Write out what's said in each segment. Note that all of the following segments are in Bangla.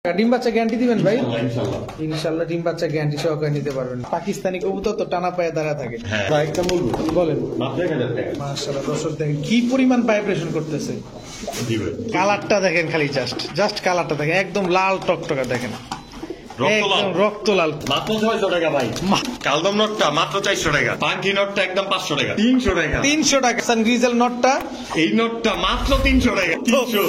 ডিম বাচ্চা গ্যারান্টি দিবেন ভাই? ইনশাল্লাহ ডিম বাচ্চা গ্যারান্টি সহকারে নিতে পারবেন। পাকিস্তানি কবুতর তো টানা পায়ে দাঁড়া থাকে। বলেন মাশাআল্লাহ, দর্শক দেখেন কি পরিমাণ ভাইব্রেশন করতেছে। কালারটা দেখেন, খালি জাস্ট কালারটা দেখেন, একদম লাল টকটকা দেখেন, রক্ত লাল। মাত্র 600 টাকা ভাই। কালদম নটটা মাত্র 400 টাকা, পাঙ্কি নটটা একদম 500 টাকা, 300 টাকা, 300 টাকা। সানগ্রিজেল নটটা, এই নটটা মাত্র 300 টাকা, 300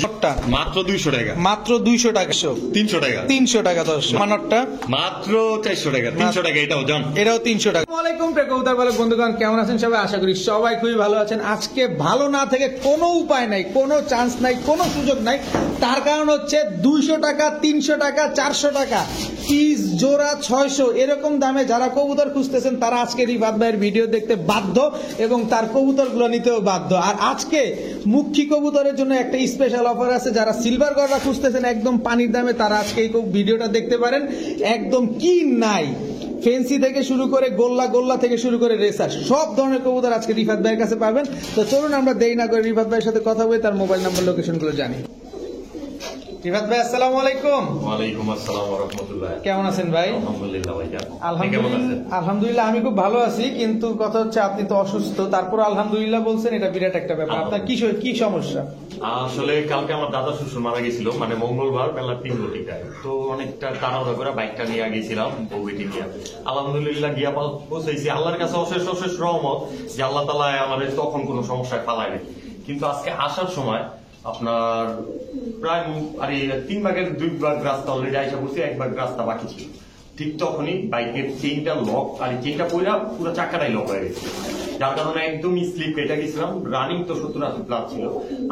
নটটা মাত্র 200 টাকা, মাত্র 200 টাকা, 300 টাকা, 300 টাকা। দর্শক নটটা মাত্র 400 টাকা, 300 টাকা এটাও জান, এটাও 300 টাকা। আসসালামু আলাইকুম প্রিয় কবুতর পালক বন্ধুগণ, কেমন আছেন সবাই? আশা করি সবাই খুবই ভালো আছেন। আজকে ভালো না থেকে কোনো উপায় নাই, কোনো চান্স নাই, কোনো সুযোগ নাই। তার কারণ হচ্ছে 200 টাকা, 300 টাকা, 400 টাকা পিস, জোড়া 600 এরকম দামে যারা কবুতর খুঁজতেছেন তারা আজকে রিফাত ভাইয়ের ভিডিও দেখতে বাধ্য এবং তার কবুতর গুলো নিতেও বাধ্য। আর আজকে মুখী কবুতরের জন্য একটা স্পেশাল অফার আছে। যারা সিলভার গড়া খুঁজতেছেন একদম পানির দামে, তারা আজকে এই ভিডিওটা দেখতে পারেন। একদম কি নাই, ফেন্সি থেকে শুরু করে গোল্লা থেকে শুরু করে রেসার, সব ধরনের কবুতর আজকে রিফাত ভাইয়ের কাছে পাবেন। তো চলুন আমরা দেরি না করে রিফাত ভাইয়ের সাথে কথা বলে তার মোবাইল নাম্বার, লোকেশন গুলো জানি। রিফাত ভাই আসসালামু আলাইকুম। ওয়ালাইকুম আসসালাম ওয়া রাহমাতুল্লাহ। কেমন আছেন ভাই? আলহামদুলিল্লাহ ভাইজান। আলহামদুলিল্লাহ আমি খুব ভালো আছি, কিন্তু কথা হচ্ছে আপনি তো অসুস্থ, তারপর আলহামদুলিল্লাহ বলছেন, এটা বিরাট একটা ব্যাপার। আপনার কি সমস্যা? আসলে কালকে আমার দাদা শ্বশুর মারা গেছিল, মানে মঙ্গলবার বেলা 3 ঘটিকায়। তো অনেকটা তাড়াহুড়া করে বাইকটা নিয়ে গেছিলাম, বউ বেটি নিয়ে। আলহামদুলিল্লাহ গিয়া পৌঁছেছি। আল্লাহর কাছে অশেষ রহমত যে আল্লাহ তাআলা আমাদের তখন কোনো সমস্যায় ফালায়নি। কিন্তু আজকে আসার সময় আপনার প্রায় 3 ভাগের 2 ভাগ রাস্তা অলরেডি আইসা পড়ছি, 1 ভাগ রাস্তা বাকি ছিল। ঠিক তখনই বাইকের চেইনটা লক, আর চেইনটা পড়া পুরো চাকাটাই লক হয়ে গেছে, যার কারণে একদম স্লিপ কেটে গেছিলাম। রানিং তো 70-80 প্লাস ছিল।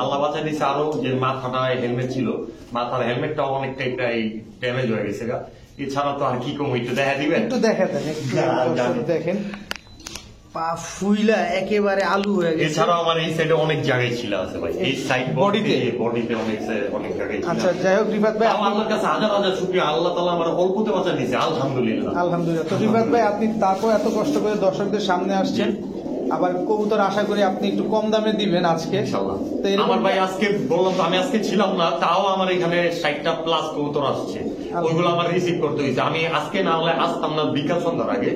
আল্লাহ বাঁচাই দিচ্ছে। আরো যে মাথাটা হেলমেট ছিল, মাথার হেলমেটটাও অনেকটা ড্যামেজ হয়ে গেছে। এছাড়া তো আর কি কম, একটু দেখা দিবেন? একটু দেখা দেন, দেখেন পা ফুইলা একেবারে আলু হয়ে গেছে। এছাড়াও আমার এই সাইডে অনেক জায়গায় ছিল আছে ভাই, এই সাইড বডিতে অনেক জায়গায় ছিল। আচ্ছা যাই হোক রিফাত ভাই, আল্লাহর কাছে হাজার শুকরিয়া, আল্লাহ তাআলা আমার অল্পতে বাঁচা দিয়েছে, আলহামদুলিল্লাহ। তো রিফাত ভাই, আপনি তারপর এত কষ্ট করে দর্শকদের সামনে আসছেন, আবার কবুতর আশা করি আপনি একটু কম দামে দিবেন আজকে ইনশাআল্লাহ। আমার ভাই আজকে বললাম তো, আমি আজকে ছিলাম না, তাও আমার এখানে 60টা প্লাস কবুতর আসছে, ওইগুলো আমার রিসিভ করতে হয়েছে। আমি আজকে না হলে আসতাম না বিকাল সন্ধ্যার আগে,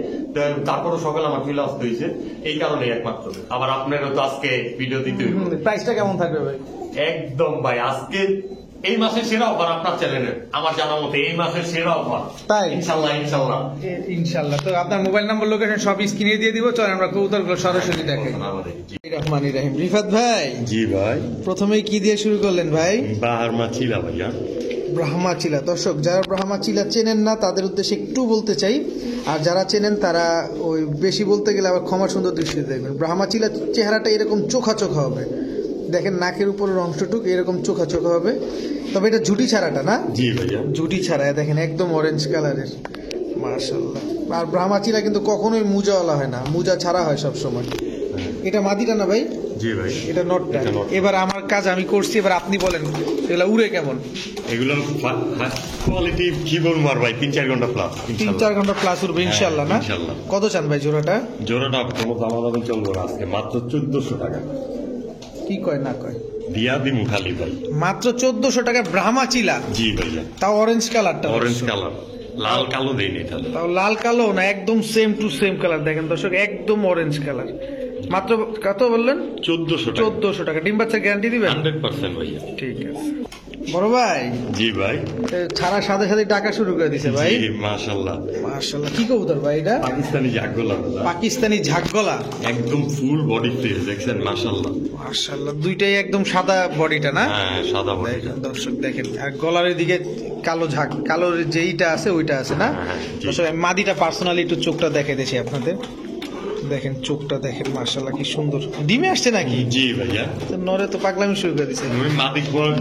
তারপরে সকালে আমার ফিল আসতে হয়েছে, এই কারণে একমাত্র। আবার আপনারও তো আজকে ভিডিও দিতে হইবে। প্রাইসটা কেমন থাকবে ভাই? একদম ভাই আজকে এই মাসের সেরা অফার আপনার চ্যানেলের, আমার জানা মতে এই মাসের সেরা অফার। তাই ইনশাল্লাহ। তো আপনার মোবাইল নাম্বার, লোকেশন সব স্ক্রিনে দিয়ে দিব। চলেন আমরা কবুতরগুলো সরাসরি দেখাই। রহমানির রহিম। রিফাত ভাই, জি ভাই, প্রথমেই কি দিয়ে শুরু করলেন ভাই? বাহারমা চিলা ভাইয়া, ব্রাহ্মা চিলা। দর্শক যারা ব্রাহ্মা চিলা চেনেন না তাদের উদ্দেশ্যে একটু বলতে চাই, আর যারা চেনেন তারা ওই বেশি বলতে গেলে আবার ক্ষমা সুন্দর দৃষ্টিতে দেখবেন। ব্রাহ্মা চিলা চেহারাটা এরকম চোখা হবে, দেখেন নাকের উপরের অংশটুক এরকম চোখা হবে। তবে এটা ঝুটি ছাড়াটা না? জি ভাইয়া, ঝুটি ছাড়া দেখেন একদম অরেঞ্জ কালারের, মাশাআল্লাহ। আর ব্রাহ্মা চিলা কিন্তু কখনোই মুজাওয়ালা হয় না, মুজা ছাড়া হয় সব সময়। এটা মাদিটা না ভাই? জি ভাই, এটা নটটা। এবার আমার কাজ আমি করছি, এবার আপনি বলেন এগুলা উড়ে কেমন? এগুলো কোয়ালিটি কি বলবো আর ভাই, 3-4 ঘন্টা প্লাস, 3-4 ঘন্টা প্লাস উড়বে ইনশাআল্লাহ না? ইনশাআল্লাহ। কত চান ভাই জোড়াটা? কোনো দামাদামি চলবে না আজকে, মাত্র 1400 টাকা। কি কয় না কয় দিয়া দিমু খালি ভাই, মাত্র 1400 টাকা ব্রাহ্মা চিলা। জি ভাইয়া, তাও অরেঞ্জ কালারটা, অরেঞ্জ কালার, লাল কালো দেয়নি তাহলে। তাও লাল কালো না, একদম সেম টু সেম কালার। দেখেন দর্শক একদম অরেঞ্জ কালার। মাত্র কত বললেন? 1400 টাকা। ডিম বাচ্চা গ্যারান্টি দিবেন? 100% ভাইয়া। ঠিক আছে বড় ভাই। জি ভাই, ছাড়ার সাথে টাকা শুরু করে দিছে ভাই। জি মাশাআল্লাহ। কি কবুতর ভাই এটা? পাকিস্তানি ঝাকগলা। পাকিস্তানি ঝাকগলা, একদম ফুল বডি ফ্রেশ, দেখছেন মাশাআল্লাহ। দুইটাই একদম সাদা বডিটা না? হ্যাঁ সাদা বডি। দর্শক দেখেন, আর গলার দিকে কালো যেইটা আছে ওইটা আছে না? দর্শক মাদিটা পার্সোনালি একটু চোখটা দেখে দিয়েছি আপনাদের, দেখেন চোখটা দেখেন, মাশাআল্লাহ কি সুন্দর। ডিমে আসছে নাকি? জি ভাইয়া, নরে তো পাগলামি শুরু করে দিছে।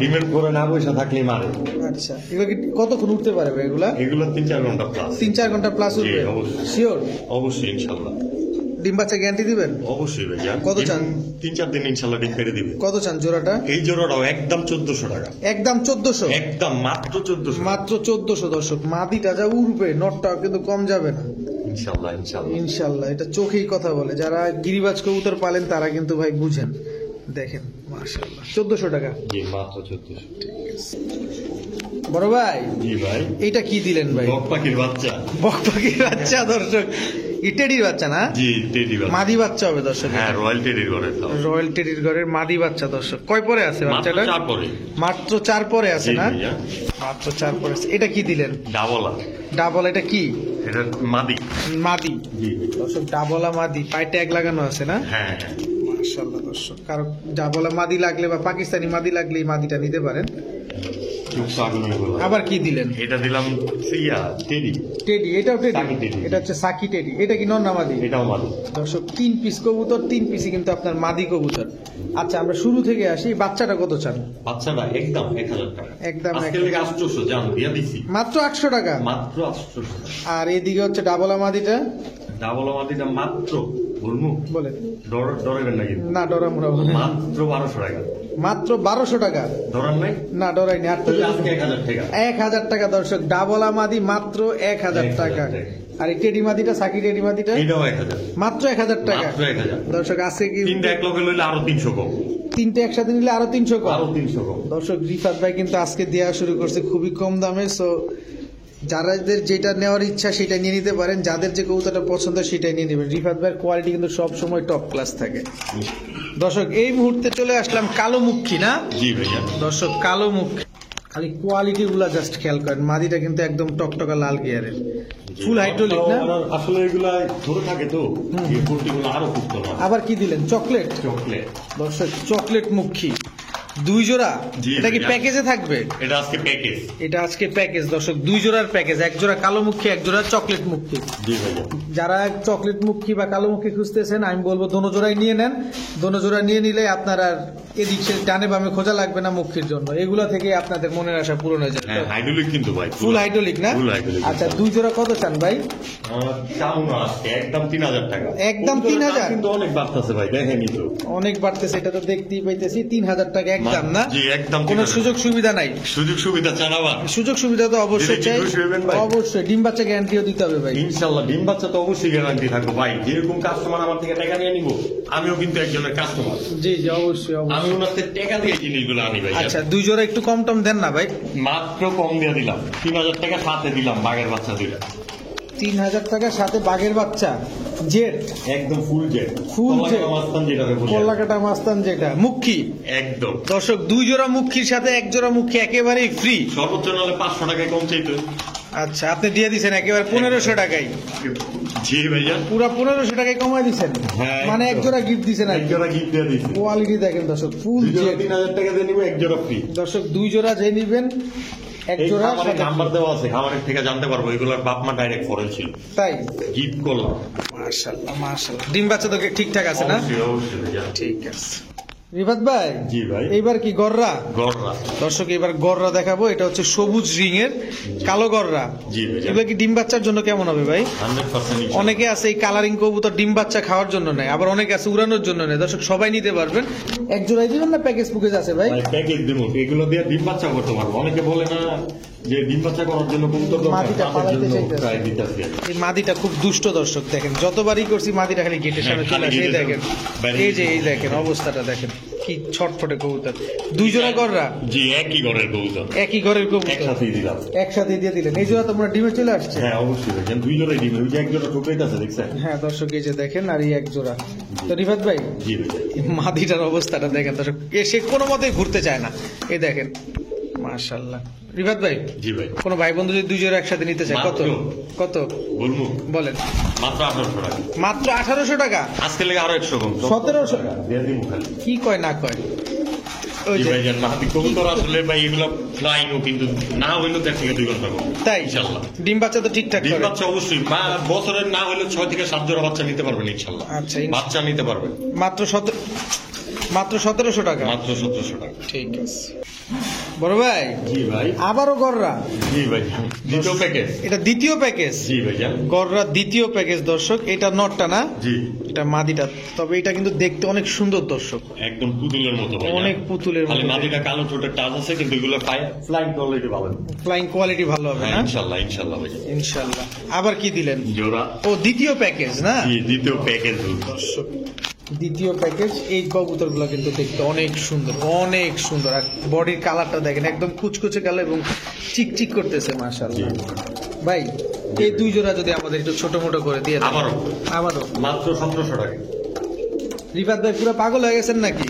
ডিমের পরে না বসে থাকলে মারে। আচ্ছা, এগুলো কি কতক্ষণ উঠতে পারবে? এগুলো 3-4 ঘন্টা প্লাস। 3-4 ঘন্টা প্লাস উঠবে? শিওর? অবশ্যই ইনশাআল্লাহ। ডিম বাচ্চা গ্যারান্টি দিবেন? অবশ্যই ভাইয়া। কত চান? 3-4 দিন ইনশাআল্লাহ ডিম পেড়ে দিবে। কত চান জোড়াটা? এই জোড়াটাও একদম 1400 টাকা। একদম 1400? একদম মাত্র 1400। মাত্র 1400 দর্শক। মাদিটা যা উড়বে, নটটাও কিন্তু কম যাবে না ইনশাআল্লাহ। এটা চোখেই কথা বলে। যারা গিরিবাজ কবুতর পালেন তারা কিন্তু ভাই বুঝেন। দেখেন মাশাআল্লাহ 1400 টাকা। জি মাত্র 1400। ঠিক আছে। বড় ভাই জি ভাই, এইটা কি দিলেন ভাই? বক পাখির বাচ্চা। বক পাখির বাচ্চা দর্শক, টেডির বাচ্চা না? জি, টেডি বাচ্চা। মাদি বাচ্চা হবে দর্শক। হ্যাঁ, রয়্যাল টেডির ঘরে তো। রয়্যাল টেডির ঘরের মাদি বাচ্চা দর্শক। কয় পরে আছে মাত্র বাচ্চাটা? 4 পরে। মাত্র 4 পরে আছে জি না? ভাইয়া। মাত্র 4 পরে আছে। এটা কি দিলেন? ডাবলা। ডাবল, এটা কি? এটা মাদি। মাদি জি। দর্শক, ডাবলা মাদি, পায়ে ট্যাগ লাগানো আছে না? হ্যাঁ। মাশাআল্লাহ দর্শক, কারো ডাবলা মাদি লাগলে বা পাকিস্তানি মাদি লাগলে এই মাদিটা নিতে পারেন। আবার কি দিলেন? এটা দিলাম টেডি। টেডি, এটাও টেডি। সাকি টেডি। এটা হচ্ছে সাকি টেডি। এটা কি নর না মাদি? এটাও মাদি। দর্শক 3 পিস কবুতর, 3 পিসই কিন্তু আপনার মাদি কবুতর। আচ্ছা, আমরা শুরু থেকে আসি। বাচ্চাটা কত চান? বাচ্চাটা একদম 1000 টাকা। একদম আজকে লেগে 800 জান দিয়া দিছি। মাত্র 800 টাকা। মাত্র 800 টাকা। আর এদিকে হচ্ছে ডাবলা মাদিটা। ডাবল মাদিটা মাত্র বলমু বলে ডরাবেন নাকি? না, ডরামুরা বলে। মাত্র 1200 টাকা। মাত্র 1200 টাকা। ডরান নাই? না, ডরাইনি। আর তো আজকে 1000 টাকা। 1000 টাকা দর্শক। ডাবলা মাদি মাত্র 1000 টাকা। 1000 টাকা। আর এই টেডি মাদিটা, সাকি টেডি মাদিটা এটাও 1000। মাত্র 1000 টাকা। মাত্র 1000। দর্শক আজকে কি তিনটা এক লগে লইলে আরো 300 কম। তিনটে একসাথে নিলে আরো 300 কম। আরো 300 কম। দর্শক, রিফাত ভাই কিন্তু আজকে দেওয়া শুরু করছে খুবই কম দামে। সো যাদের যেটা নেওয়ার ইচ্ছা সেটা নিয়ে নিতে পারেন, যাদের যে কবুতরটা পছন্দ সেটাই নিয়ে নেবেন। রিফাত ভাইয়ের কোয়ালিটি কিন্তু সব সময় টপ ক্লাস থাকে। দর্শক, এই মুহূর্তে চলে আসলাম কালো মুখী না? জি ভাইয়া। দর্শক, কালো মুখী, খালি কোয়ালিটি গুলা জাস্ট খেয়াল করেন। মাদিটা কিন্তু একদম টকটকা লাল গিয়ারের, ফুল হাইড্রোলিক না? আসলে এগুলা ধরে থাকে তো, এই কুর্তিগুলো আরো ফুটতো না। আবার কি দিলেন? চকলেট। চকলেট। দর্শক, চকলেট মুখী 2 জোড়া। জি, এটা কি ভাইয়া। প্যাকেজে থাকবে? এটা আজকে প্যাকেজ। এটা আজকে প্যাকেজ দর্শক, 2 জোড়ার প্যাকেজ। 1 জোড়া কালো মুখী, 1 জোড়া চকলেট মুখী। জি ভাইয়া। যারা চকলেট মুখী বা কালো মুখী খুঁজতেছেন, আমি বলবো দোনো জোড়াই নিয়ে নেন। দোনো জোড়া নিয়ে নিলে আপনার আর এদিক সে ডানে বামে খোঁজা লাগবে না মুখীর জন্য। এগুলা থেকে আপনাদের মনের আশা পূরণ হয়ে যাবে। হ্যাঁ, হাইড্রোলিক কিন্তু ভাই। ফুল হাইড্রোলিক না? ফুল হাইড্রোলিক। আচ্ছা, 2 জোড়া কত চান ভাই? চাও না আজকে একদম 3000 টাকা। একদম 3000? কিন্তু অনেক বাড়তেছে ভাই, দেখেনি তো। অনেক বাড়তেছে, এটা তো দেখতেই পাইতেছি। 3000 টাকা একদম না? জি, একদম কোনো 3000 সুযোগ সুবিধা নাই? সুযোগ সুবিধা জানাবা। সুযোগ সুবিধা তো অবশ্যই দিলে কি চাই। খুশি হবেন ভাই? অবশ্যই ডিম বাচ্চা গ্যারান্টিও দিতে হবে ভাই। ইনশাল্লাহ ডিম বাচ্চা তো অবশ্যই গ্যারান্টি থাকবে ভাই। যেরকম কাস্টমার আমার থেকে টাকা নিয়ে নিবো, আমিও কিন্তু একজনের কাস্টমার। জি জি, অবশ্যই আমি অবশ্যই। ওনার থেকে টাকা দিয়ে জিনিসগুলো আনি ভাই। আচ্ছা, 2 জোড়া একটু কম টম দেন না ভাই? মাত্র কম দিয়ে দিলাম, 3000 টাকা সাথে দিলাম বাঘের বাচ্চা দিলাম। 3000 টাকার সাথে বাঘের বাচ্চা জেট, একদম ফুল জেড। Full jade. মাস্তান যেটা বলি। কল্লাকাটা মাস্তান যেটা মুখী। একদম। দর্শক, 2 জোড়া মুখীর সাথে 1 জোড়া মুখী একেবারেই ফ্রি। সর্বোচ্চ নাহলে 500 টাকায় কম চাইতো। আচ্ছা, আপনি দিয়ে দিচ্ছেন একেবারে 1500 টাকায়। জি ভাইয়া। পুরা 1500 টাকায় কমাই দিচ্ছেন। হ্যাঁ, মানে 1 জোড়া গিফট দিচ্ছেন আর এক কি। জোড়া গিফট দিয়ে দিচ্ছি। কোয়ালিটি দেখেন দর্শক, ফুল জেট। 3000 টাকা দিয়ে নিবো, এক জোড়া ফ্রি। দর্শক, 2 জোড়া যে নিবেন 1 এই জোড়া খামারে সাথে নাম্বার দেওয়া আছে, খামারের থেকে জানতে পারবো এগুলোর বাপ মা ডাইরেক্ট ফরেন ছিল। তাই? গিফট করলাম। মাশাআল্লাহ মাশাআল্লাহ। ডিম বাচ্চা তো ঠিকঠাক আছে না? অবশ্যই অবশ্যই ভাইয়া। ঠিক আছে। রিফাত ভাই, জি ভাই। এইবার কি গররা? গররা। দর্শক, এবার গররা দেখাবো। এটা হচ্ছে সবুজ রিং এর কালো গররা। জি ভাই। এগুলো কি ডিম বাচ্চার জন্য কেমন হবে ভাই? 100% অনেকে আছে এই কালারিং কবুতর ডিম বাচ্চা খাওয়ার জন্য নেয়, আবার অনেকে আছে উড়ানোর জন্য নেয়। দর্শক, সবাই নিতে পারবেন। 1 জোড়াই দিবেন না প্যাকেজ পুকেজ আছে ভাই? ভাই প্যাকেজ দিব, এগুলো দিয়ে ডিম বাচ্চা করতে পারবো। অনেকে বলে না যে ডিম বাচ্চা করার জন্য কবুতর দরকার, মাটিটা তাদের পালাইতে জন্য চাইতেছে। ট্রাই দিতেছি। এই মাদিটা খুব দুষ্ট দর্শক, দেখেন যতবারই করছি মাদিটা খালি গেটের সামনে হ্যাঁ, চলে আসে। খালি এই গেটের দেখেন, বাইরে এই যে এই দেখেন অবস্থাটা দেখেন, কি ছটফটে কবুতর। 2 জোড়া গররা জি, একই ঘরের কবুতর, একই ঘরের কবুতর একসাথেই দিলাম। একসাথে দিয়ে দিলেন। এই জোড়া তোমরা ডিমে চলে আসছে। হ্যাঁ অবশ্যই ভাই, 2 জোড়াই ডিম। ওই যে এক জোড়া ঠুকরাইতেছে দেখছেন? হ্যাঁ দর্শক, এই যে দেখেন, আর এই 1 জোড়া। তো রিফাত ভাই, জি ভাই। এই মাদিটার অবস্থাটা দেখেন দর্শক, সে কোনো মতেই ঘুরতে চায় না। এই দেখেন, মাশাআল্লাহ। রিফাত ভাই, জি ভাই। কোন ভাই বন্ধু যদি 2 জোড়া একসাথে নিতে চায় কত? মাত্র? কত বলবো বলেন? মাত্র 1800 টাকা। মাত্র 1800 টাকা? আজকে লেগে আরো 100 কম, 1700 টাকা দিয়ে দিব খালি। কি কয় না কয়? ওই জি যে ভাই জান, মাহাতি কবুতর আসলে ভাই এগুলো ফ্লাইংও কিন্তু না হইলেও 1 থেকে 2 ঘন্টা কম। তাই? ইনশাআল্লাহ। ডিম বাচ্চা তো ঠিকঠাক ডিম করে? বাচ্চা অবশ্যই বছরের না হইলেও 6 থেকে 7 জোড়া বাচ্চা নিতে পারবেন ইনশাআল্লাহ। আচ্ছা, বাচ্চা নিতে পারবেন মাত্র 1700 টাকা? মাত্র 1700 টাকা। ঠিক আছে। বড় ভাই, জি ভাই। আবারও গররা। জি ভাই, দ্বিতীয় প্যাকেজ। এটা দ্বিতীয় প্যাকেজ? জি ভাই জান। গররা দ্বিতীয় প্যাকেজ দর্শক। এটা নটটা না? জি। এটা মাদিটা। তবে এটা কিন্তু দেখতে অনেক সুন্দর দর্শক, একদম পুতুলের মতো ভাই। অনেক পুতুলের খালি মতো। মাটিটা কালো ছোটের টাচ আছে, কিন্তু এগুলো ফ্লাইং কোয়ালিটি ভালো। ফ্লাইং কোয়ালিটি ভালো হবে হ্যাঁ না? ইনশাআল্লাহ ইনশাআল্লাহ ভাই। ইনশাআল্লাহ। আবার কি দিলেন? জোড়া। ও দ্বিতীয় প্যাকেজ না? জি, দ্বিতীয় প্যাকেজ। দর্শক, দ্বিতীয় প্যাকেজ। এই কবুতরগুলো কিন্তু দেখতে অনেক সুন্দর, অনেক সুন্দর। আর বডির কালারটা দেখেন, একদম কুচকুচে কালার এবং চিকচিক করতেছে মাশাআল্লাহ। ভাই এই দুই জোড়া যদি আমাদের একটু ছোট মোটো করে দিয়ে দেন। আমারও মাত্র 1700 টাকা। রিফাত ভাই পুরো পাগল হয়ে গেছেন নাকি?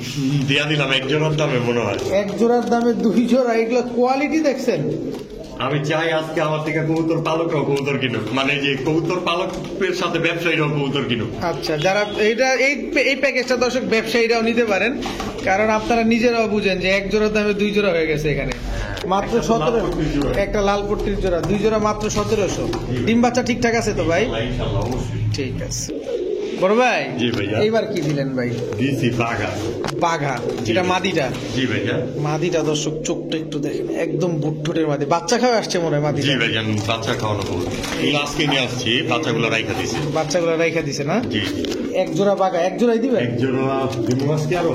দিয়া দিলাম এক জোড়ার দামে মনে হয়। এক জোড়ার দামে দুই জোড়া, এগুলো কোয়ালিটি দেখছেন? আমি চাই আজকে আমার থেকে কবুতর পালকরাও কবুতর কিনুক, মানে যে কবুতর পালকের সাথে ব্যবসায়ীরাও কবুতর কিনুক। আচ্ছা, যারা এইটা এই প্যাকেজটা দর্শক ব্যবসায়ীরাও নিতে পারেন, কারণ আপনারা নিজেরাও বুঝেন যে এক জোড়ার দামে দুই জোড়া হয়ে গেছে এখানে। মাত্র 17, একটা লাল পট্টির জোড়া, দুই জোড়া মাত্র 1700। ডিম বাচ্চা ঠিকঠাক আছে তো ভাই? ইনশাআল্লাহ অবশ্যই। ঠিক আছে বড় ভাই। জি ভাইয়া। এইবার কি দিলেন ভাই? দিছি বাঘা। বাঘা, যেটা মাদিটা। জি ভাইয়া। মাদিটা দর্শক চোখটা একটু দেখেন, একদম বুটঠুটের মাদি। বাচ্চা খাওয়া আসছে মনে হয় মাদি। জি ভাইয়া, বাচ্চা খাওয়ানো কবুতর। এগুলো আজকে নিয়ে আসছি, বাচ্চাগুলো রাইখা দিছি। বাচ্চাগুলো রাইখা দিছে না? জি। এক জোড়া বাঘা, এক জোড়াই দিবেন? এক জোড়া দিব আজকে আরো।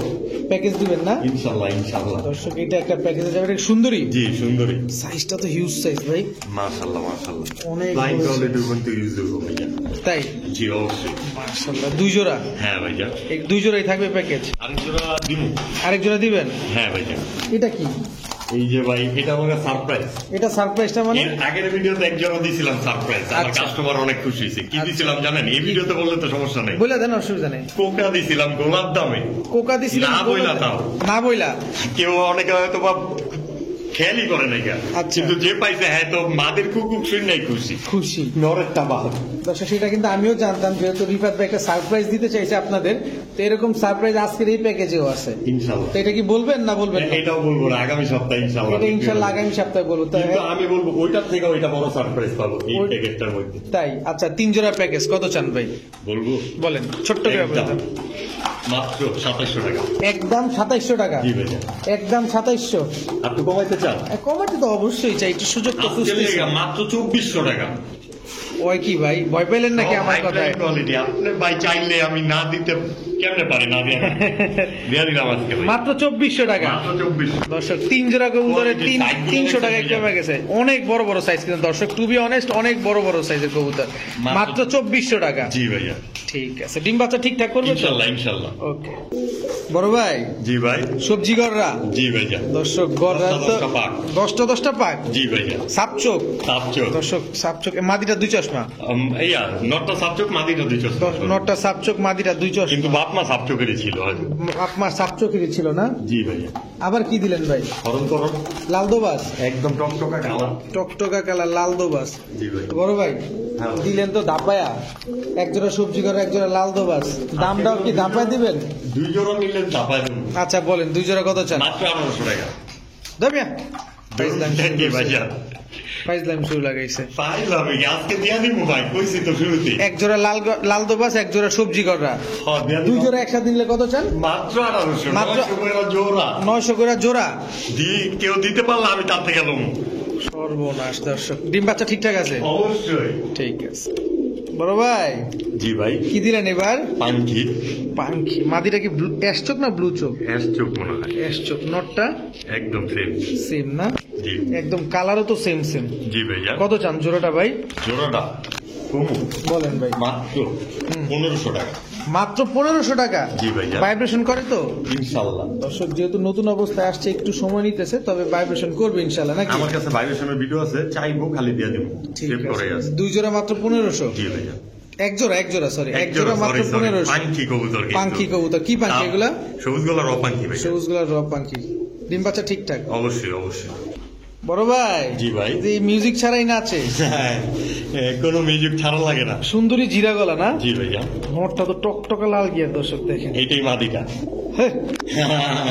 প্যাকেজ দিবেন না? ইনশাআল্লাহ ইনশাআল্লাহ। দর্শক এটা একটা প্যাকেজে যাবে। এটা সুন্দরী। জি সুন্দরী। সাইজটা তো হিউজ সাইজ ভাই। মাশাআল্লাহ মাশাআল্লাহ। অনেক ফ্লাইং বড়। কোয়ালিটির কিন্তু ইউজ করব ভাইয়া। তাই? জি অবশ্যই। মাশাআল্লাহ, দুই জোড়া? হ্যাঁ ভাইয়া। এই দুই জোড়াই থাকবে প্যাকেজ? আরেক জোড়া দিব। আরেক জোড়া দিবেন? হ্যাঁ ভাইয়া। এটা কি? এই যে ভাই, এটা আমার সারপ্রাইজ। এটা সারপ্রাইজটা মানে? এর আগের ভিডিওতে এক জোড়া দিছিলাম সারপ্রাইজ, আমার আচ্ছা। কাস্টমার অনেক খুশি হয়েছে। কি আচ্ছা। দিছিলাম জানেন? এই ভিডিওতে বললে তো সমস্যা নেই। বইলা দেন, অসুবিধা নেই। কোকা দিছিলাম গোলাপ দামে। কোকা দিছিলেন? না বইলা তাও। না বইলা? কেউ অনেকে হয়তো বা খেয়ালই করে নাই কেন। আচ্ছা। কিন্তু যে পাইছে হ্যাঁ তো মাদের কুকুর শুন নাই খুশি। খুশি। নরেরটা বাদ। দর্শক সেটা কিন্তু আমিও জানতাম, যেহেতু রিফাত ভাই একটা সারপ্রাইজ দিতে চাইছে আপনাদের, তো এরকম সারপ্রাইজ আজকের এই প্যাকেজেও আছে। ইনশাআল্লাহ। তো এটা কি বলবেন না বলবেন না? এটাও বলবো না, আগামী সপ্তাহে ইনশাআল্লাহ। এটা ইনশাআল্লাহ আগামী সপ্তাহে বলবো। তাই? কিন্তু আমি বলবো ওইটার থেকে ওইটা বড় সারপ্রাইজ পাবো এই প্যাকেটটার মধ্যে। তাই? আচ্ছা, 3 জোড়া প্যাকেজ কত চান ভাই? বলবো? বলেন, ছোট্ট করে বলে দেন। মাত্র 2700 টাকা। একদম 2700 টাকা? জি ভাইয়া। একদম 2700? আপনি কমাইতে চান? কমাতে তো অবশ্যই চাই, একটু সুযোগ তো আজকে খুঁজতেছি। লেগা মাত্র 2400 টাকা। ওই কি ভাই, ভয় পেলেন নাকি আমার কথায়? কোয়ালিটি আপনি ভাই চাইলে আমি না দিতে কেমনে পারি, না দিয়া দিয়া দিলাম আজকে ভাই। মাত্র 2400 টাকা? মাত্র 2400। দর্শক 3 জোড়া কবুতরের Quality, size গুলো 300 টাকা দেখতে কমে গেছে। অনেক বড় বড় সাইজ, কিন্তু দর্শক টু বি অনেস্ট অনেক বড় বড় সাইজের কবুতর। মাত্র 2400 টাকা? জি ভাইয়া। ঠিক আছে, ডিম বাচ্চা ঠিকঠাক করবে তো? ইনশাআল্লাহ ইনশাআল্লাহ। ওকে বড় ভাই। জি ভাই। সবজি গররা? জি ভাইয়া। দর্শক গররা তো 10টা পাক। 10টা পাক? জি ভাইয়া। সাপচোক? সাপচোক। দর্শক সাপচোক, মাদিটা দুই চশমা? এইয়া নটটা সাপচোক, মাদিটা দুই চশমা। নটটা সাপচোক, মাদিটা দুই চশমা। কিন্তু বাপমা সাপচোকেরই ছিল হয়তো। আপনার সাপচোকেরই ছিল না? জি ভাইয়া। আবার কি দিলেন ভাই? হরণ করণ। লালদোবাস? একদম টকটকা কালার। টকটকা কালার লালদোবাস। জি ভাই। বড় ভাই হ্যাঁ। দিলেন তো দাপায়া, এক জোড়া সবজি করে, এক জোড়া লালদোবাস। দামটাও কি দাপায় দিবেন? দুই জোড়া নিলে চাপায় দেবো। আচ্ছা বলেন, দুই জোড়া কত চান? মাত্র 1800 টাকা। দামিয়া কি ভাইয়া? ফাইজলাম শুরু লাগাইছে। পাইলাম আজকে দিয়া দিব ভাই, কইছি তো শুরুতে। এক জোড়া লালদোবাস, এক জোড়া সবজি কররা, হ্যাঁ, দিয়া দিব। দুই জোড়া একসাথে নিলে কত চান? মাত্র 1800। মাত্র 900 করে জোড়া। 900 করে জোড়া? কেউ দিতে পারলে আমি তার থেকে লম। সর্বনাশ। দর্শক ডিম বাচ্চা ঠিকঠাক আছে? অবশ্যই। ঠিক আছে বড় ভাই। জি ভাই। কি দিলেন এবার? পাঙ্কি। পাঙ্কি। মাদিটা কি অ্যাশ চোখ না ব্লু চোখ? অ্যাশ চোখ মনে হয়। অ্যাশ চোখ। নটটা? একদম সেম। সেম না? জি। একদম কালারও তো সেম সেম। জি ভাইয়া। কত চান জোড়াটা ভাই? জোড়াটা কমু বলেন ভাই। মাত্র 1500 টাকা। মাত্র 1500 টাকা? জি ভাইয়া। ভাইব্রেশন করে তো? ইনশাআল্লাহ। দর্শক যেহেতু নতুন অবস্থায় আসছে, একটু সময় নিতেছে, তবে ভাইব্রেশন করবে ইনশাআল্লাহ নাকি? আমার কাছে ভাইব্রেশনের ভিডিও আছে, চাইবো খালি দিয়ে দেব। ঠিক সেভ করে আছে। আছে। দুই জোড়া মাত্র 1500? জি ভাইয়া। এক জোড়া সরি, এক জোড়া মাত্র 1500। পাঙ্কি কবুতর। পাঙ্কি কবুতর কি পাঙ্কি এগুলা? সবুজ গলা র পাঙ্কি ভাই। সবুজ গুলা র পাঙ্কি। ডিম বাচ্চা ঠিকঠাক? অবশ্যই অবশ্যই। বড় ভাই। জি ভাই। এই মিউজিক ছাড়াই নাচে? হ্যাঁ, কোনো মিউজিক ছাড়া লাগে না। সুন্দরী জিরা গলা না? জি ভাইয়া। মোটটা তো টকটকা লাল গিয়ার দর্শক দেখেন। এইটাই মাদিটা। হ্যাঁ,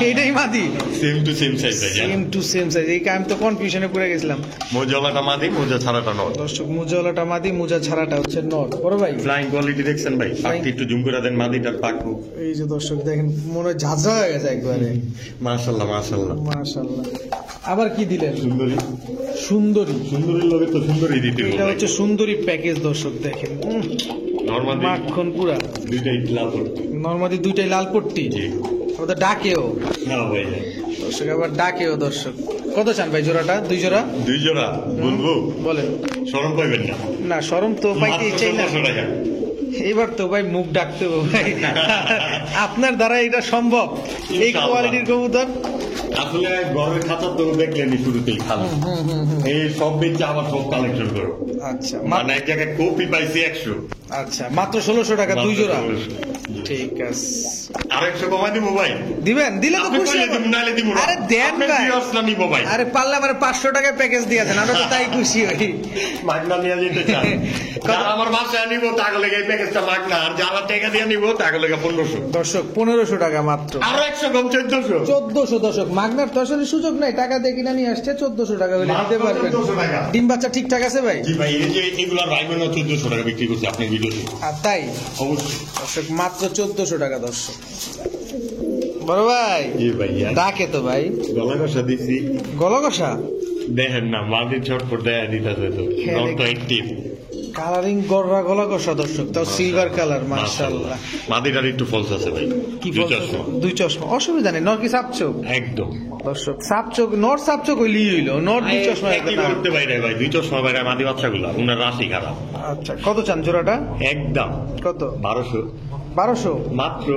এইটাই মাদি? সেম টু সেম সাইজ ভাইয়া। Same to same size. এই আমি তো কনফিউশনে পড়ে গেছিলাম। মোজালাটা মাদি, মোজা ছাড়াটা নট। দর্শক মুজাওয়ালাটা মাদি, মুজা ছাড়াটা হচ্ছে নট। বড় ভাই ফ্লাইং কোয়ালিটি দেখছেন ভাই? পাখি একটু জুম করে দেন, মাদিটার পাখু। এই যে দর্শক দেখেন, মনে হয় ঝাঁঝরা হয়ে গেছে একবারে। মাশাআল্লাহ মাশাআল্লাহ। মাশাআল্লাহ। আবার কি দিলেন? সুন্দরী। সুন্দরী। সুন্দরীর লগে তো সুন্দরী দিতে এটা হচ্ছে সুন্দরী প্যাকেজ দর্শক দেখেন। নরমালি মাখন পুরা। দুইটাই লাল। নরমালি দুইটাই লাল পট্টি। জি। আমাদের ডাকেও না ভাইয়া। দর্শক, আবার ডাকেও দর্শক। কত চান ভাই জোড়াটা? দুই জোড়া? দুই জোড়া বলবো? বলেন। শরম পাইবেন না? না শরম তো পাইতে মাত্র চাই না। 1400 টাকা। এবার তো ভাই মুখ ডাকতে হবে ভাই, আপনার দ্বারা এটা সম্ভব এই ইনশাআল্লাহ। কোয়ালিটির কবুতর। আসলে ঘরের খাতা তো দেখলেনি শুরুতেই খালি এই সব বেচে আবার সব কালেকশন করো, আচ্ছা মানে এক জায়গায় কপি পাইছি 100, আচ্ছা মাত্র 1600 টাকা দুই জোড়া। 1600 ঠিক আছে, আর 100 কমাই দিব ভাই, দিবেন? দিলে তো আপনি খুশি কইলে হবো। দিব নাইলে দিব না, আরে দেন আপনার ভাই, viewers না নিব ভাই, আরে পারলে আমার 500 টাকায় প্যাকেজ দিয়েছেন, আমরা তো তাই খুশি হই। মাগনা নিয়ে যেতে চান। যারা আমার বাসায় নিব তাহলে এই প্যাকেজটা মাগনা, আর যারা টাকা দিয়ে নিব তাহলে 1500, দর্শক 1500 টাকা মাত্র, আর 100 কম 1400। 1400। দর্শক মাগনার তো আসলে সুযোগ নাই, টাকা দিয়ে কিনা নিয়ে আসছে, 1400 টাকা হলে মাত্র দিতে পারবেন। 1400 টাকা। ডিম বাচ্চা ঠিকঠাক আছে ভাই? জি ভাই, এই যে এগুলা রাইমন 1400 টাকা বিক্রি করছে আপনি ভিডিওতে, আর তাই অবশ্যই। দর্শক মাত্র 1400 টাকা। দর্শক বড় ভাই জি ভাই, ডাকে তো ভাই, গলা কষা দিছি, গলা কষা দেখেন না মাটির ছটফট দেখা দিতেছে তো, খেয়াল রং তো অ্যাক্টিভ, কালারিং গররা গলা কষা দর্শক, তাও সিলভার কালার, মাশাআল্লাহ। মাদিটার একটু ফলস আছে ভাই, কি দুই বলছো? চশমা। দুই চশমা, অসুবিধা নেই। নর কি সাপচোক? একদম দর্শক সাপচোক, নর সাপচোক হইলি হইলো, নর দুই চশমা একই একটা না। করতে বাইরে ভাই, দুই চশমা বাইরে মাদি বাচ্চাগুলা উনার রাশি খারাপ। আচ্ছা কত চান জোড়াটা? একদম কত? 1200 1200? মাত্র,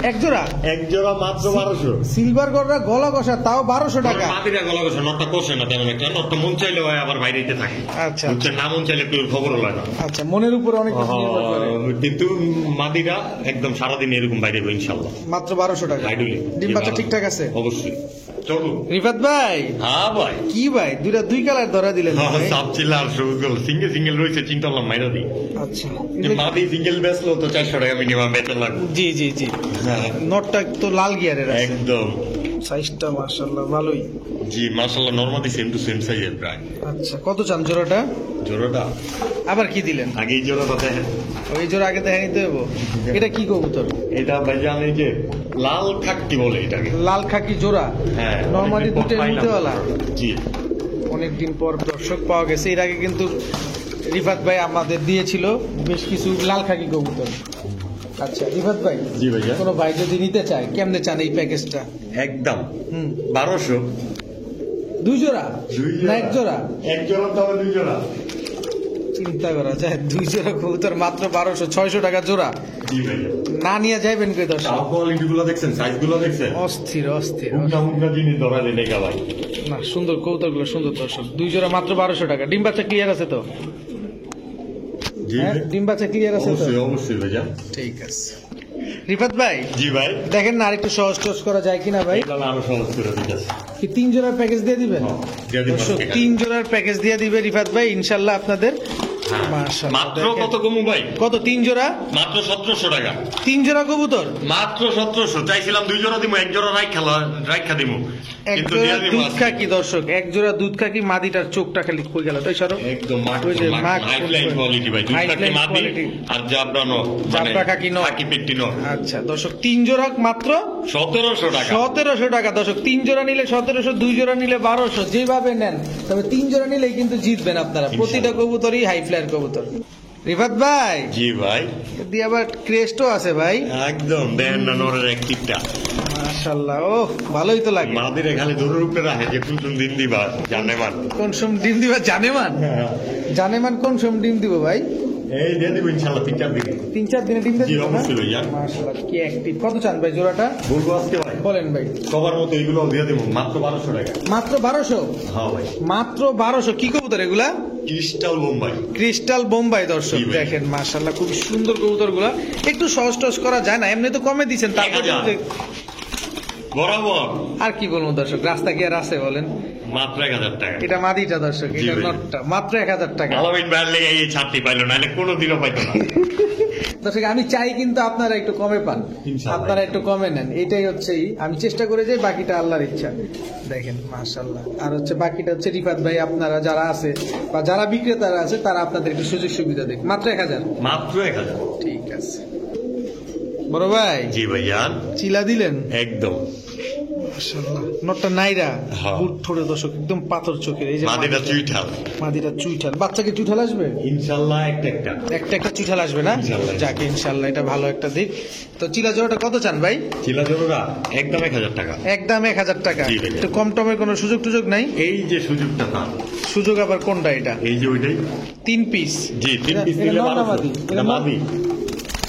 এক জোড়া এক জোড়া মাত্র 1200। সিলভার গররা গলা কষা, তাও 1200 টাকা। মাদিরা গলা কষা, নটটা কষে না তেমন একটা, নটটা মন চাইলে হয় আবার বাইরেতে থাকে, আচ্ছা বুঝছেন, না মন চাইলে কেউ খবর হয় না। আচ্ছা, মনের উপর অনেক কিছু নির্ভর করে। কিন্তু মাদিরা একদম সারাদিন এরকম বাইরে হবে ইনশাল্লাহ, মাত্র 1200 টাকা। আইডুলি। ডিম বাচ্চা ঠিকঠাক আছে? অবশ্যই। চলো রিফাত ভাই, হ্যাঁ ভাই, কি ভাই দুই কালার ধরা দিলেন ভাই? সাপ ছিল আর সবুজ সিঙ্গেল সিঙ্গেল রয়েছে, চিন্তা করলাম মাইরা দিই, আচ্ছা মাদি সিঙ্গেল বেচলো তো 400 টাকা মিনিমাম বেতন লাগবে। জি জি জি, নটটা তো লাল গিয়ারের আছে, একদম। সাইজটা মাশাআল্লাহ ভালোই। জি মাশাআল্লাহ, নরমালি সেম টু সেম সাইজের প্রায়। আচ্ছা কত চান জোড়াটা? জোড়াটা আবার কি দিলেন? আগে এই জোড়াটা দেখেন, ওই জোড়া আগে দেখে নিতে হবো। এটা কি কবুতর? এটা ভাইজান এই যে লাল খাকি বলে এটাকে, লাল খাকি জোড়া, হ্যাঁ নরমালি অনেকদিন পর দুটো পাইলাম। নিতেওয়ালা। জি অনেকদিন পর দর্শক পাওয়া গেছে। এর আগে কিন্তু রিফাত ভাই আমাদের দিয়েছিল বেশ কিছু লাল খাকি কবুতর। আচ্ছা রিফাত ভাই, জি ভাইয়া, কোনো ভাই যদি নিতে চায় কেমনে চান এই প্যাকেজটা? একদম হুম 1200। দুই জোড়া না এক জোড়া? এক জোড়া তবে দুই জোড়া। চিন্তা করা যায়, দুই জোড়া কবুতর মাত্র 1200, 600 টাকা জোড়া। জি ভাইয়া, না নিয়ে যাইবেন কই দর্শক? তাও কোয়ালিটি গুলো দেখছেন, সাইজ গুলো দেখছেন, অস্থির অস্থির। মুখা মুখা জিনিস ধরালে নেগা ভাই। না সুন্দর কবুতর গুলো সুন্দর দর্শক, দুই জোড়া মাত্র 1200 টাকা। ডিম বাচ্চা ক্লিয়ার আছে তো? জি হ্যাঁ, ডিম বাচ্চা ক্লিয়ার আছে তো? অবশ্যই অবশ্যই ভাইয়া। ঠিক আছে রিফাত ভাই, জি ভাই, দেখেন না আরেকটু সহজ টস করা যায় কিনা ভাই? এটা আরো সহজ করে দিতেছে। কি 3 জোড়ার প্যাকেজ দিয়ে দিবেন? দিয়ে দিবো দর্শক আজকে। 3 জোড়ার প্যাকেজ দিয়ে দিবে রিফাত ভাই ইনশাআল্লাহ আপনাদের। হ্যাঁ। মাশাআল্লাহ, মাত্র দেখেন। কত কমু ভাই? কত 3 জোড়া? মাত্র 1700 টাকা। 3 জোড়া কবুতর মাত্র 1700। চাইছিলাম দুই জোড়া দিব, এক জোড়া রাইখা দিব, এক কিন্তু জোড়া দিয়া দিব দুধ আজকে। খাকি দর্শক, এক জোড়া দুধ খাকি, মাদিটার চোখটা খালি কই গেল তাই সরো। একদম ওই যে মাখ হাইলাইট কোয়ালিটি ভাই, দুই টাকা Highline মাদি quality। আর জাবরানো জাবরা খাকি নর। খাকি পেটি নর। আচ্ছা দর্শক 3 জোড়া মাত্র 1700 টাকা। 1700 টাকা দর্শক। 3 জোড়া নিলে 1700, 2 জোড়া নিলে 1200, যেভাবে নেন। তবে 3 জোড়া নিলেই কিন্তু জিতবেন আপনারা। প্রতিটা কবুতরই হাই ফ্লায়ার কবুতর। রিফাত ভাই, জি ভাই, এদি আবার ক্রেস্টও আছে ভাই, একদম দেন না নরের একটিভটা। মাশাআল্লাহ। ও ভালোই তো লাগে। মাদিরে খালি দূরের উপরে রাখে যে কোন দিন দিবা জানে মান। কোন সোম ডিম দিবা জানেমান? জানেমান কোন সোম ডিম দিব ভাই? এই দিয়ে দিব ইনশাআল্লাহ 3-4 দিন। 3-4 দিনে ডিম জি দিবে না? অবশ্যই ভাইয়া। মাশাআল্লাহ কি অ্যাক্টিভ। কত চান ভাই জোড়াটা? বলবো আজকে ভাই, বলেন ভাই। সবার মতো এগুলো দিয়ে দেবো মাত্র 1200 টাকা। মাত্র 1200? হ্যাঁ ভাই, মাত্র 1200। কি কবুতর এগুলা? ক্রিস্টাল বোম্বাই। ক্রিস্টাল বোম্বাই দর্শক, জি ভাই। দেখেন মাশাআল্লাহ খুব সুন্দর কবুতর গুলা। একটু সহজ টস করা যায় না? এমনি তো কমে দিচ্ছেন, তারপর 1000 বরাবর আর কি বলবো দর্শক, রাস্তা কি আর আছে বলেন? মাত্র 1000 টাকা। এটা মাদিটা দর্শক, জি এটা ভাই। নটটা, মাত্র 1000 টাকা। আলামিন ভাইয়ের লেগে এই ছাড়তে পাইলো, নাহলে কোনো দিনও পাইতো না। দর্শক আমি চাই কিন্তু আপনারা একটু কমে পান, ইনশাআল্লাহ। আপনারা একটু কমে নেন, এটাই হচ্ছে আমি চেষ্টা করে যাই, বাকিটা আল্লাহর ইচ্ছা। দেখেন মাশাআল্লাহ। আর হচ্ছে বাকিটা হচ্ছে রিফাত ভাই, আপনারা যারা আছে বা যারা বিক্রেতারা আছে তারা আপনাদের একটু সুযোগ সুবিধা দেখ। মাত্র 1000? মাত্র 1000। ঠিক আছে বড় ভাই, জি ভাইয়া, চিলা দিলেন একদম। মাশাআল্লাহ। নটটা নাইরা, হ্যাঁ। বুট ঠোঁটে দর্শক, একদম পাথর চোখের। এই যে মাদিটা চুইঠাল। মাদিটা চুইঠাল। বাচ্চাকে চুইঠাল আসবে? ইনশাআল্লাহ একটা একটা একটা চুইঠাল আসবে না? ইনশাআল্লাহ। যাকে ইনশাআল্লাহ, এটা ভালো একটা দিক। তো চিলা জোড়াটা কত চান ভাই? চিলা জোড়া একদম 1000 টাকা। একদম 1000 টাকা। জি ভাই। একটু কম টমের কোনো সুযোগ টুযোগ নাই? এই যে সুযোগটা না, সুযোগ আবার কোনটা এটা? এই যে ওইটাই। 3 পিস? জি 3 পিস এটা নিলে নর না 1200। মাদি? এটা মাদি।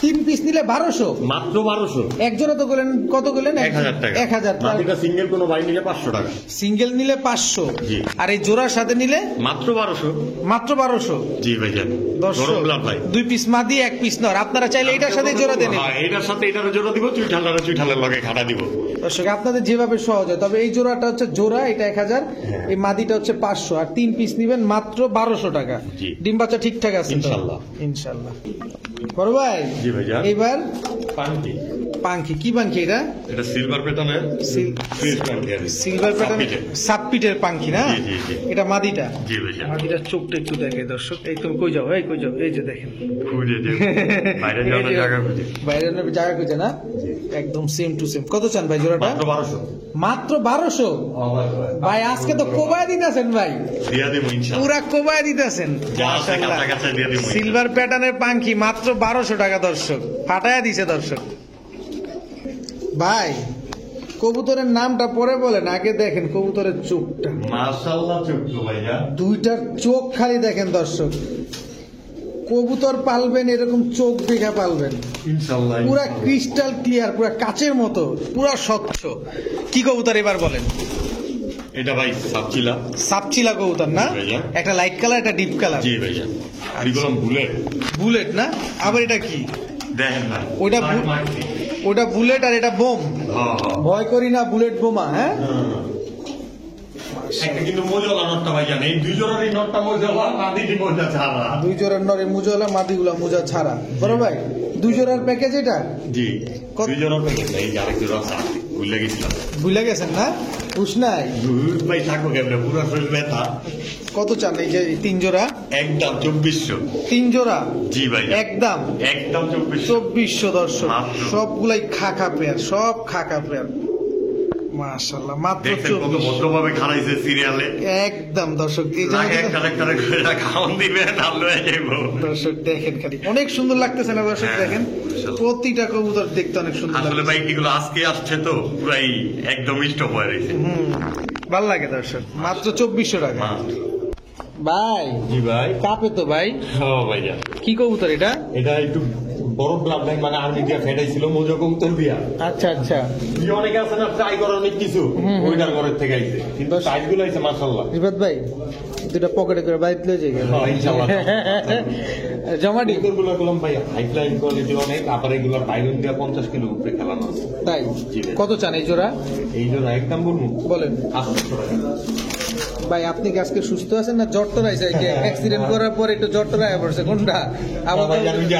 3 পিস নিলে 1200, মাত্র 1200। এক জোড়া তো গেলেন কত গেলেন? 1000 টাকা। 1000 টাকা। মাদিটা সিঙ্গেল কোনো ভাই নিলে 500 টাকা। সিঙ্গেল নিলে 500, জি। আর এই জোড়ার সাথে নিলে মাত্র 1200। মাত্র 1200। জি ভাইজান, দর্শক, গরম ব্লাড ভাই। 2 পিস মাদি 1 পিস নর, আপনারা চাইলে এটার সাথে জোড়া দেন। হ্যাঁ, এটার সাথে এটার জোড়া দিব, চুইঠালের লগে খাটা দিব। দর্শক আপনাদের যেভাবে সহজ হয়, তবে এই জোড়াটা হচ্ছে জোড়া, এটা 1000, এই মাদিটা হচ্ছে 500, আর 3 পিস নিবেন মাত্র 1200 টাকা। জি। ডিম বাচ্চা ঠিকঠাক আছে তো? ইনশাআল্লাহ। ইনশাআল্লাহ। বড় ভাই, জি ভাইজান। এবার পাঙ্কি, পাঙ্কি, কি পাঙ্কি এটা? এটা সিলভার প্যাটার্নের ফ্রিজ পাঙ্কি আর কি। Silver pattern সাবপিটের। সাবপিটের পাঙ্কি না? জি, জি, জি। এটা মাদিটা। জি ভাইজান। মাদিটার চোখটা একটু দেখে দর্শক। এই তুমি কই যাও, এই কই যাও, এই যে দেখেন। খুঁজে যে বাইরে যাওয়ার জায়গা খুঁজে। বাইরের জায়গা খুঁজে না? জি। একদম সেম টু সেম। কত চান ভাই জোড়াটা? মাত্র 1200। মাত্র 1200? ভাই আজকে তো কোবায় দিতেছেন ভাই, দিয়া দিব ইনশাআল্লাহ। পুরা কোবায় দিতেছেন। যা আছে কাছাকাছি দিয়ে দিব। সিলভার প্যাটার্নের পাঙ্কি মাত্র 1200 টাকা দর্শক, ফাটায়া দিছে দর্শক। ভাই কবুতরের নামটা পরে বলেন, আগে দেখেন কবুতরের চোখটা, মাশাআল্লাহ চুক্তু ভাইয়া। দুইটার চোখ খালি দেখেন দর্শক। কবুতর পালবেন এরকম চোখ দেখে পালবেন, ইনশাআল্লাহ। পুরা ক্রিস্টাল ক্লিয়ার, পুরা কাচের মতো, পুরা স্বচ্ছ। কি কবুতর এবার বলেন? এটা ভাই সাবচিলা। সাপচিলা কবুতর না? জি ভাইয়া। একটা লাইট কালার, একটা ডিপ কালার। জি ভাইয়া। এগুলো বুলেট। বুলেট না? আবার এটা কি? দেখেন না, ওইটা ওটা বুলেট আর এটা বোম। হ্যাঁ হ্যাঁ। ভয় করি না বুলেট বোমা। হ্যাঁ, একটা কিন্তু মজলা নটটা ভাইজান, এই দুই জোড়ারই নটটা মজলা, মাদিটি মজা ছাড়া। দুই জোড়ার নরে মুজলা, মাদিগুলা মুজা ছাড়া। বড় ভাই, দুই জোড়ার প্যাকেজ এটা? জি, কত? দুই জোড়া প্যাকেজ। এই যে আরেক জোড়া আছে, ভুলে গেছিলাম। ভুলে গেছেন না? উষ্ণাই ভাই থাকবো কেমনে, পুরো শরীর ব্যথা। কত চান এই যে 3 জোড়া? একদম 2400। 3 জোড়া জি ভাই, একদম একদম 2400। 2400 দর্শক। মাত্র। সবগুলাই খাকা পেয়ার, সব খাকা পেয়ার। মাশাআল্লাহ, মাত্র দেখছেন কত 2400। ভদ্রভাবে খাড়াইছে সিরিয়ালে। একদম দর্শক, এই যে লাগে একটা একটা করে খাওয়ান দিবেন, আর লয়ে যাইবো। দর্শক দেখেন খালি, অনেক সুন্দর লাগতেছে না দর্শক? হ্যাঁ, দেখেন মাশাআল্লাহ। প্রতিটা কবুতর দেখতে অনেক সুন্দর আসলে লাগছে। ভাই এগুলো আজকে আসছে তো পুরাই একদম স্টপ হয়ে রয়েছে। ভাল লাগে দর্শক, মাত্র 2400 টাকা। মাত্র। ভাই জি ভাই। কাপে তো ভাই, হ্যাঁ ভাইয়া। কি কবুতর এটা? এটা একটু বড় ব্লাড ব্যাংক, মানে আর্মি দিয়া ফেটাইছিল মজা কবুতর দিয়া। আচ্ছা আচ্ছা। কি অনেকে আছে না ট্রাই করার অনেক কিছু, ওইটার ঘরের থেকে আইছে, কিন্তু সাইজ গুলো আইছে মাশাআল্লাহ। রিফাত ভাই, দুটা পকেটে করে বাইরে লয়ে যাই গেল। হ্যাঁ, ইনশাআল্লাহ। জমাটি কবুতরগুলো গুলাম ভাই হাই ফ্লাইং কোয়ালিটি অনেক, আবার এগুলোর বাইরন দিয়া 50 কিলো উপরে খেলানো আছে। তাই? জি ভাই। কত চান এই জোড়া? এই জন্য একদম বলবো বলেন 800 টাকা। ভাই, আপনি কি আজকে সুস্থ আছেন না জ্বর টরাইছে? অ্যাক্সিডেন্ট করার পর একটু জ্বর টরাইয়া পড়ছে, কোনটা? আমার ভাই জানি যে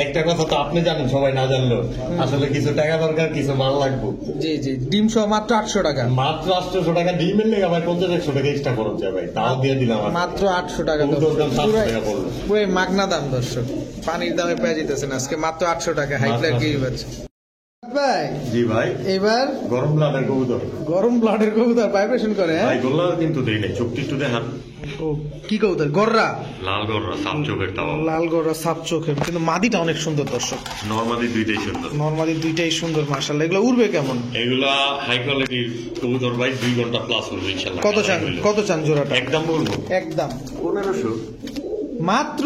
একটা কথা তো আপনি জানেন, সবাই না জানলো, আসলে কিছু টাকা দরকার, কিছু মাল লাগবে। জি জি, ডিম সহ মাত্র 800 টাকা। মাত্র 800 টাকা ডিমের লেগে ভাই 50-100 টাকা এক্সট্রা খরচ যায় ভাই, তাও দিয়ে দিলাম। মাত্র 800 টাকা কবুতর দর্শক। দাম 700 পুরাই টাকা পড়লো। পুরাই মাগনা দাম দর্শক, পানির দামে পেয়ে যেতেছেন আজকে মাত্র 800 টাকা। হাইফ্লাই কি হচ্ছে ভাই? জি ভাই, এবার গরম ব্লাডের কবুতর। গরম ব্লাডের কবুতর ভাইব্রেশন করে। হ্যাঁ, ভাই গোল্লা কিন্তু দেই নাই, চোখটি একটু দেখান। ও কি কবুতর? গররা, লাল গররা, সাপ চোখের তাও। লাল গররা, সাপ চোখের, কিন্তু মাদিটা অনেক সুন্দর দর্শক। নরমালি দুইটাই সুন্দর। নরমালি দুইটাই সুন্দর মাশাআল্লাহ। এগুলো উড়বে কেমন? এগুলা হাই কোয়ালিটির কবুতর ভাই, 2 ঘন্টা প্লাস উঠবে ইনশাআল্লাহ। কত চান? কত চান জোড়াটা? একদম বলবো একদম 1500। মাত্র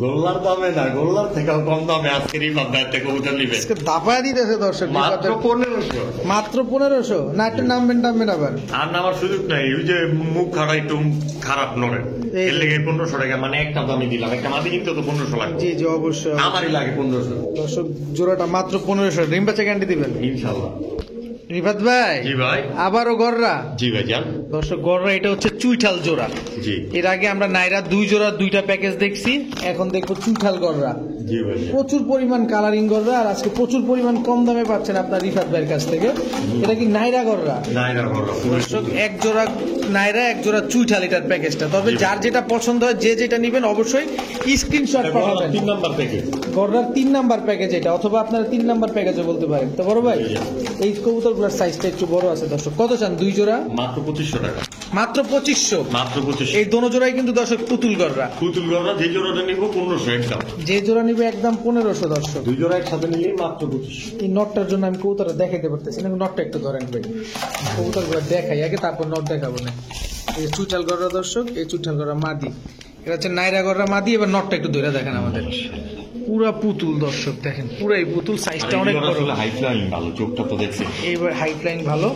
গোল্লার দামে না, গোল্লার থেকেও কম দামে আজকের এই বাদ্দাতে কবুতর নিবে। আজকে দাপায় দিতেছে দর্শক। মাত্র 1500। মাত্র 1500 না? একটু নামবেন আবার। আর নামার সুযোগ নাই, ওই যে মুখ খারাপ, একটু খারাপ নড়ে, এই- এর লেগে 1500 টাকা, মানে একটা দামই দিলাম। একটা মাদি কিনতে তো 1500 লাগবে। জি জি, অবশ্যই আমারই লাগে 1500। দর্শক, জোড়াটা মাত্র 1500। ডিম বাচ্চা গ্যারান্টি দিবেন ইনশাআল্লাহ। রিফাত ভাই? জি ভাই। আবারও গররা জি ভাই জান। দর্শক, গররা এটা হচ্ছে চুইঠাল জোড়া। জি। এর আগে আমরা নাইরা 2 জোড়া 2টা প্যাকেজ দেখছি, এখন দেখবো চুইঠাল গররা। জি ভাই। প্রচুর পরিমাণ কালারিং গররা, আর আজকে প্রচুর পরিমাণ কম দামে পাচ্ছেন আপনার রিফাত ভাইয়ের কাছ থেকে। এটা কি নাইরা গররা? নাইরা গররা পুরো দর্শক, এক জোড়া নাইরা, এক জোড়া চুইঠাল এটার প্যাকেজটা। তবে যার যেটা পছন্দ হয়, যে যেটা নেবেন অবশ্যই স্ক্রিনশট পাঠাবেন। 3 নাম্বার প্যাকেজ। গররার 3 নাম্বার প্যাকেজ এটা, অথবা আপনারা 3 নাম্বার প্যাকেজও বলতে পারেন। তো বড় ভাই, এই কবুতরগুলোর সাইজটা একটু বড় আছে দর্শক। কত চান 2 জোড়া? মাত্র 2500 টাকা। মাত্র 2500। মাত্র 2500। এই দোনো জোড়াই কিন্তু দর্শক পুতুল গররা। পুতুল গররা যে জোড়াটা নিব 1500 একদম। যে জোড়া নিবে একদম 1500 দর্শক। 2 জোড়া একসাথে নিলে মাত্র 2500। এই নটটার জন্য আমি কবুতরটা দেখাইতে পারতেছি না, নটটা একটু ধরেন ভাই। কবুতরগুলো দেখাই আগে, তারপর নট দেখাবো না। এই চুইঠাল গররা দর্শক, এই চুইঠাল গররা মাদি, এটা হচ্ছে নাইরা গররা মাদি। এবার নটটা একটু ধরে দেখেন আমাদের। পুরা পুতুল দর্শক দেখেন, পুরাই পুতুল, সাইজটা অনেক বড়। হাই ফ্লাইং ভালো, চোখটা তো দেখছেন। এইবার হাই ফ্লাইং ভালো।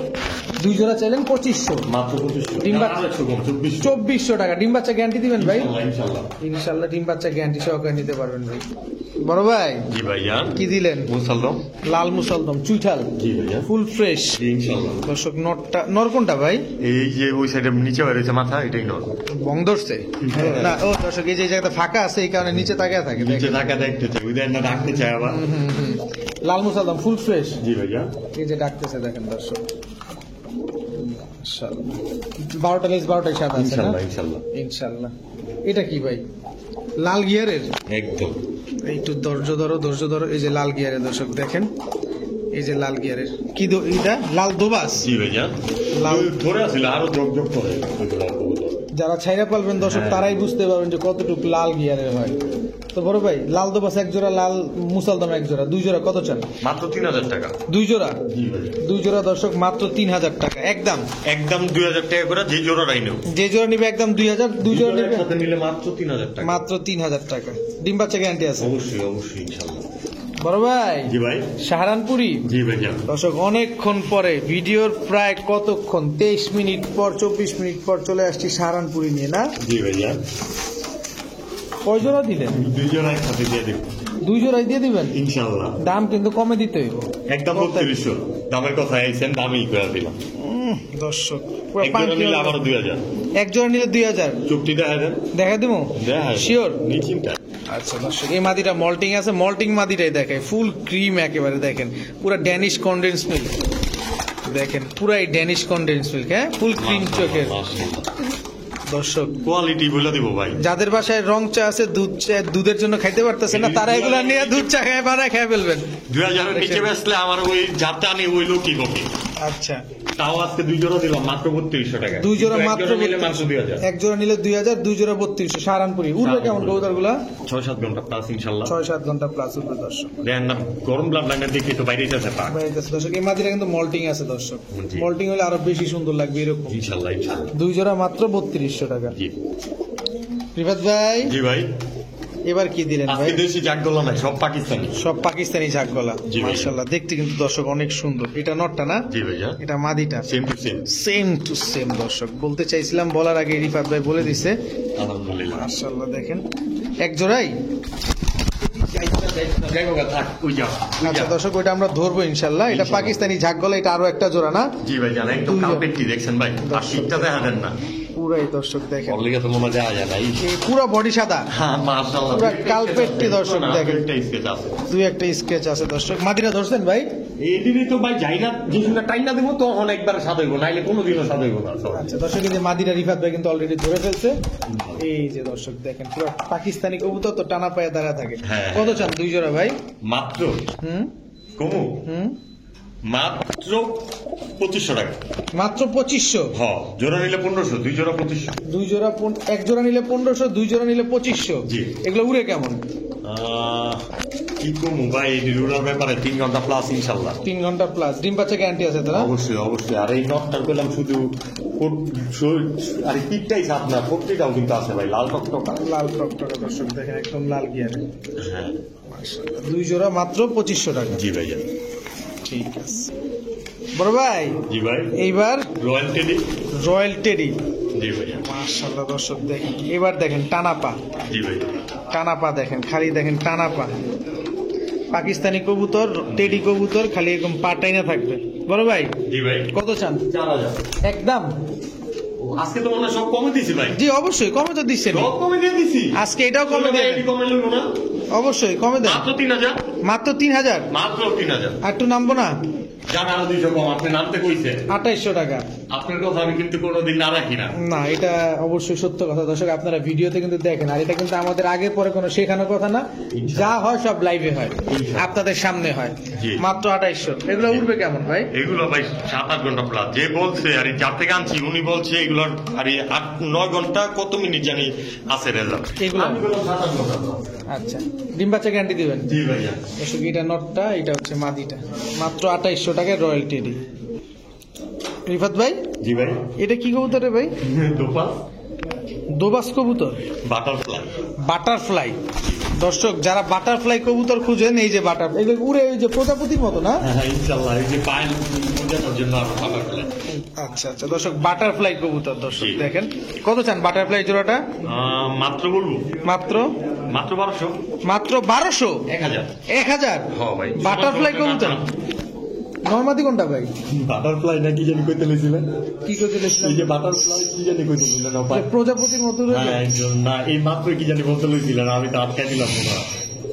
2 জোড়া চাইলেন 2500, মাত্র 2500। ডিম না, বাচ্চা 2400 টাকা। ডিম বাচ্চা গ্যারান্টি দিবেন ভাই? ইনশাআল্লাহ। ইনশাআল্লাহ ডিম বাচ্চা গ্যারান্টি সহকারে নিতে পারবেন ভাই। বড় ভাই জি ভাইয়া। কি দিলেন? মুসাল্লাম। লাল মুসলদম চুইঠাল, জি ভাইয়া। ফুল ফ্রেশ ইনশাআল্লাহ। দর্শক। নর কোনটা ভাই? এই যে ওই সাইডে নিচে বেরিয়েছে মাথা, এটাই নর। বং ধরছে না? ও দর্শক, এই যে জায়গাটা ফাঁকা আছে এই কারণে নিচে তাকিয়ে থাকে। নিচে টাকা দেখতে চাই, ওই না ডাকতে চাই আবার। লাল মুসলদম ফুল ফ্রেশ, জি ভাইয়া। এই যে ডাকতেছে দেখেন দর্শক। 12টা লেজ 12টাই সাদা আছে না? ইনশাআল্লাহ ইনশাআল্লাহ ইনশাআল্লাহ। এটা কি ভাই? লাল গিয়ারের? একদম। একটু ধৈর্য ধরো। এই যে লাল গিয়ারের দর্শক দেখেন, এই যে লাল গিয়ারের কি এটা লাল দোবাস। জি ভাইয়া। লাল ধরে আসলে আরো জগ করে। যারা ছাইরা পালবেন দর্শক তারাই বুঝতে পারবেন যে কতটুকু লাল গিয়ারের হয়। তো বড় ভাই লাল দোবাস 1 জোড়া, লাল মুসালদম 1 জোড়া, 2 জোড়া কত চান? মাত্র 3000 টাকা। 2 জোড়া? জি ভাইয়া। 2 জোড়া দর্শক মাত্র 3000 টাকা একদম। একদম 2000 টাকা করে যে জোড়াটাই নেব। যে জোড়া নিবে একদম 2000, 2 জোড়া নিবে সাথে নিলে মাত্র 3000 টাকা। মাত্র 3000 টাকা। ডিম বাচ্চা গ্যারান্টি আছে? অবশ্যই অবশ্যই ইনশাআল্লাহ। বড় ভাই জি ভাই। সাহারানপুরি জি ভাইয়া। দর্শক অনেকক্ষণ পরে, ভিডিওর প্রায় কতক্ষণ 23 মিনিট পর 24 মিনিট পর চলে আসছি সাহারানপুরি নিয়ে না? জি ভাইয়া। কয় জোড়া দিলেন? 2 জোড়া একসাথে দিয়ে দেব 2 জোড়াই দিয়ে দিবেন? ইনশাআল্লাহ। দাম কিন্তু কমে দিতে হইব একদম 3200 দামের কথা আইছেন, দামই করে দিলাম। দর্শক পুরো এক জোড়া নিলে আবার 2000। 1 জোড়া নিলে 2000 চুক্তি দেখা দেন। দেখা দিব? দেখা শিওর? নিশ্চিন্তা। আচ্ছা দর্শক, এই মাদিটা মল্টিং আছে, মল্টিং মাদিটাই দেখায়, ফুল ক্রিম একেবারে দেখেন, পুরো ড্যানিশ কনডেন্স মিল্ক দেখেন, পুরাই ড্যানিশ কনডেন্স মিল্ক, হ্যাঁ ফুল ক্রিম চোখের দর্শক। কোয়ালিটি বলে দিব ভাই। যাদের বাসায় রং চা আছে, দুধের জন্য খাইতে পারতেছে না, তারা এগুলা নিয়ে দুধ চা খেয়ে বানায় খেয়ে ফেলবেন। 2000 এর নিচে বেচলে আমার ওই যাত্রা নিয়ে ওই লোকই কমে। আচ্ছা তাও আজকে 2 জোড়া দিলাম মাত্র 3200 টাকা। 2 জোড়া কিন্তু এক মাত্র নিলে মাত্র 2000। 1 জোড়া নিলে 2000, 2 জোড়া 3200। সাহারানপুরি উড়বে কেমন কবুতর গুলা? 6-7 ঘন্টা প্লাস ইনশাআল্লাহ। 6-7 ঘন্টা প্লাস উড়বে দর্শক। দেন না গরম ব্লাড লাইনে দেখি তো বাইরে যাচ্ছে পাক। দর্শক এই মাদিরা কিন্তু মল্টিং আছে দর্শক, জি। মল্টিং হলে আরো বেশি সুন্দর লাগবে এরকম। ইনশাআল্লাহ ইনশাআল্লাহ। 2 জোড়া মাত্র 3200 টাকা। জি রিফাত ভাই জি ভাই। এবার কি দিলেন ভাই? আজকে দেশি জাগদোলা নাই, সব পাকিস্তানি। সব পাকিস্তানি ঝাকগলা, জি ভাই। মাশাআল্লাহ দেখতে কিন্তু দর্শক অনেক সুন্দর। এটা নটটা না? জি ভাইয়া। এটা মাদিটা? Same to same. Same to same দর্শক, বলতে চাইছিলাম বলার আগে রিফাত ভাই বলে দিছে। আলহামদুলিল্লাহ। মাশাআল্লাহ দেখেন 1 জোড়াই। যাই হোক থাক ওই যাও। আচ্ছা দর্শক ওইটা আমরা ধরবো ইনশাআল্লাহ। এটা ইনশাআল্লাহ। পাকিস্তানি ঝাকগলা, এটা আরো একটা জোড়া না? জি ভাই জানেন একদম 2 কার্পেট কি দেখছেন ভাই? আর শীতটা দেখা দেন না। পুরাই দর্শক দেখেন, অল্লিগে তো মনে যায় যায় নাই। এই পুরো বডি সাদা, হ্যাঁ মাশাআল্লাহ। পুরা কালপেটটি দর্শক দেখেন। একটা স্কেচ আছে। 2-1টা স্কেচ আছে দর্শক। মাদিরা ধরছেন ভাই? এদিনই তো ভাই যাই না, যে সময় টাইম না দেবো তখন একবার স্বাদ হইব, নাইলে কোনোদিনও স্বাদ হইব না। আচ্ছা দর্শক এই যে মাদিরা রিফাত ভাই কিন্তু অলরেডি ধরে ফেলছে। এই যে দর্শক দেখেন পুরো পাকিস্তানি কবুতর তো টানা পায়ে দাঁড়া থাকে। হ্যাঁ। কত চান 2 জোড়া ভাই? মাত্র হুম কমু হুম মাত্র 2500 টাকা। মাত্র 2500? হ জোড়া নিলে 1500, 2 জোড়া 2500। 2 জোড়া 1 জোড়া নিলে 1500, 2 জোড়া নিলে 2500। জি। এগুলো উড়ে কেমন? কি কমু ভাই, এই রুলার ব্যাপারে 3 ঘন্টা প্লাস ইনশাআল্লাহ। 3 ঘন্টা প্লাস। ডিম বাচ্চা গ্যারান্টি আছে তো না? অবশ্যই অবশ্যই। আর এই নটটার পেলাম শুধু আর পিঠটাই সাপ না, প্রত্যেকটাও কিন্তু আছে ভাই, লাল টকটকা। লাল টকটকা দর্শক দেখেন, একদম লাল গিয়ারে। হ্যাঁ মাশাআল্লাহ 2 জোড়া মাত্র 2500 টাকা। জি ভাইয়া। ঠিক আছে বড় ভাই। জি ভাই। এইবার রয়্যাল টেডি। Royal teddy. জি ভাইয়া। মাশাআল্লাহ দর্শক দেখেন, এবার দেখেন টানা পা, জি ভাইয়া। টানা পা দেখেন, খালি দেখেন টানা পা। পাকিস্তানি কবুতর, টেডি কবুতর খালি এরকম পা টাইনা থাকবে। বড় ভাই জি ভাই। কত চান? 4000। একদম? আজকে তো মনে হয় সব কমে দিছি ভাই। জি অবশ্যই কমে তো দিচ্ছেন, সব কমে দিয়ে দিছি। আজকে এটাও কমে দেন। এটি কমে লইব না? অবশ্যই কমে দেন। মাত্র 3000। মাত্র 3000? মাত্র 3000। আর একটু নামবো না? জান আরো 200 কম, আপনি নামতে কইছে। 2800 টাকা। আপনার কথা আমি কিন্তু কোনোদিন না রাখি না। না এটা অবশ্যই সত্য কথা দর্শক, আপনারা ভিডিওতে কিন্তু দেখেন, আর এটা কিন্তু আমাদের আগে পরে কোনো শেখানোর কথা না, যা হয় সব লাইভে হয়, আপনাদের সামনে হয়। জি। মাত্র 2800। এগুলো উঠবে কেমন ভাই? এগুলো ভাই 7-8 ঘন্টা প্লাস। যে বলছে আর যার থেকে আনছি উনি বলছে এগুলোর আর 8-9 ঘন্টা কত মিনিট জানি আছে রেজাল্ট। এগুলো? আমি বললাম 7-8 ঘন্টা plus। আচ্ছা ডিম বাচ্চা গ্যারান্টি দিবেন? জি ভাইয়া। দর্শক এটা নটটা, এটা হচ্ছে মাদিটা। মাত্র 2800 টাকায় রয়্যাল টেডি। রিফাত ভাই জি ভাই। এটা কি কবুতর রে ভাই? দোপা দোবাস কবুতর? বাটারফ্লাই। বাটারফ্লাই? দর্শক যারা বাটারফ্লাই কবুতর খুঁজেন, এই যে বাটার এই যে উড়ে ওই যে প্রজাপতির মতো না? হ্যাঁ ইনশাআল্লাহ, এই যে পায়েল বোঝানোর জন্য আরো খাবার ফেলে। আচ্ছা আচ্ছা দর্শক, বাটারফ্লাই কবুতর দর্শক জি। দেখেন কত চান বাটারফ্লাই জোড়াটা? মাত্র বলবো, মাত্র মাত্র 1200, মাত্র 1200, 1000। 1000 হ্যাঁ ভাই, বাটারফ্লাই কবুতর। নরমাদি কোনটা ভাই? বাটারফ্লাই না কি জানি কইতে লইছিলেন, কি করতে লেছিলাম? এই যে বাটারফ্লাই কি জানি কইতে লইছিলেন না ভাই? প্রজাপতির মতো রয়েছে। হ্যাঁ একজন না, এই মাত্র কি জানি বলতে লইছিলেন, আমি তো আটকাই দিলাম না।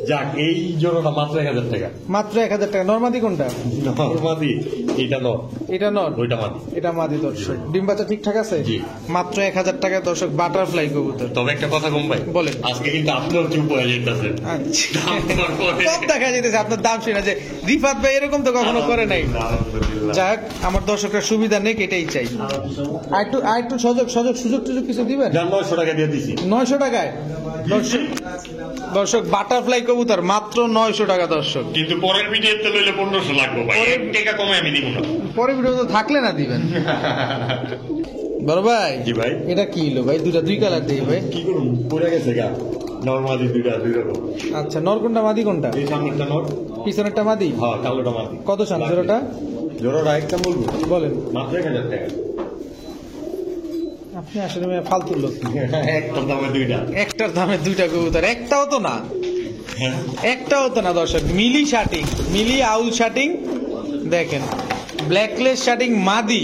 যাক, এই জোড়াটা মাত্র 1000 টাকা। মাত্র 1000 টাকা। নরমাদি কোনটা? নরমাদি এটা নর, এটা নর, ওইটা মাদি। এটা মাদি দর্শক। ডিম বাচ্চা ঠিকঠাক আছে? জি। মাত্র 1000 টাকা দর্শক, বাটারফ্লাই কবুতর। তবে একটা কথা কম ভাই, বলেন। আজকে কিন্তু আপনার চুপ হয়ে যেতেছে। আচ্ছা দাম কমার পরে। সব দেখা যেতেছে আপনার দাম শুনে, যে রিফাত ভাই এরকম তো কখনো করে নাই। আলহামদুলিল্লাহ। যাক, আমার দর্শকরা সুবিধা নেই, এটাই চাই। আর একটু সুযোগ কিছু দিবেন? যার 900 টাকা দিয়ে দিছি। 900 টাকায় দর্শক বাটারফ্লাই কবুতর মাত্র 900 টাকা দর্শক। কিন্তু পরের ভিডিওতে লইলে 1500 লাগবে ভাই, পরের- 1 টাকা কমে আমি দিব না। পরে ভিডিও তো থাকলে না দিবেন। বড় ভাই, জি ভাই। এটা কি হলো ভাই? দুই কালার দিই ভাই। কি করুন, পড়ে গেছে গা। নরমাদি দুইটা রকম। আচ্ছা, নর কোনটা মাদি কোনটা? এই সামনেরটা নর, পিছনেরটা মাদি। হ্যাঁ কালোটা মাদি। কত চান জোড়াটা? জোড়াটা একটা বলবো, বলেন। মাত্র 1000 টাকা। আপনি আসলে মেয়ে ফালতু লোক। একটা দামে দুইটা। একটার দামে দুইটা কবুতর, একটাও তো না, একটাও তো না দর্শক। মিলি শাটিং, মিলি আউল শাটিং দেখেন, ব্ল্যাকলেস শাটিং মাদি,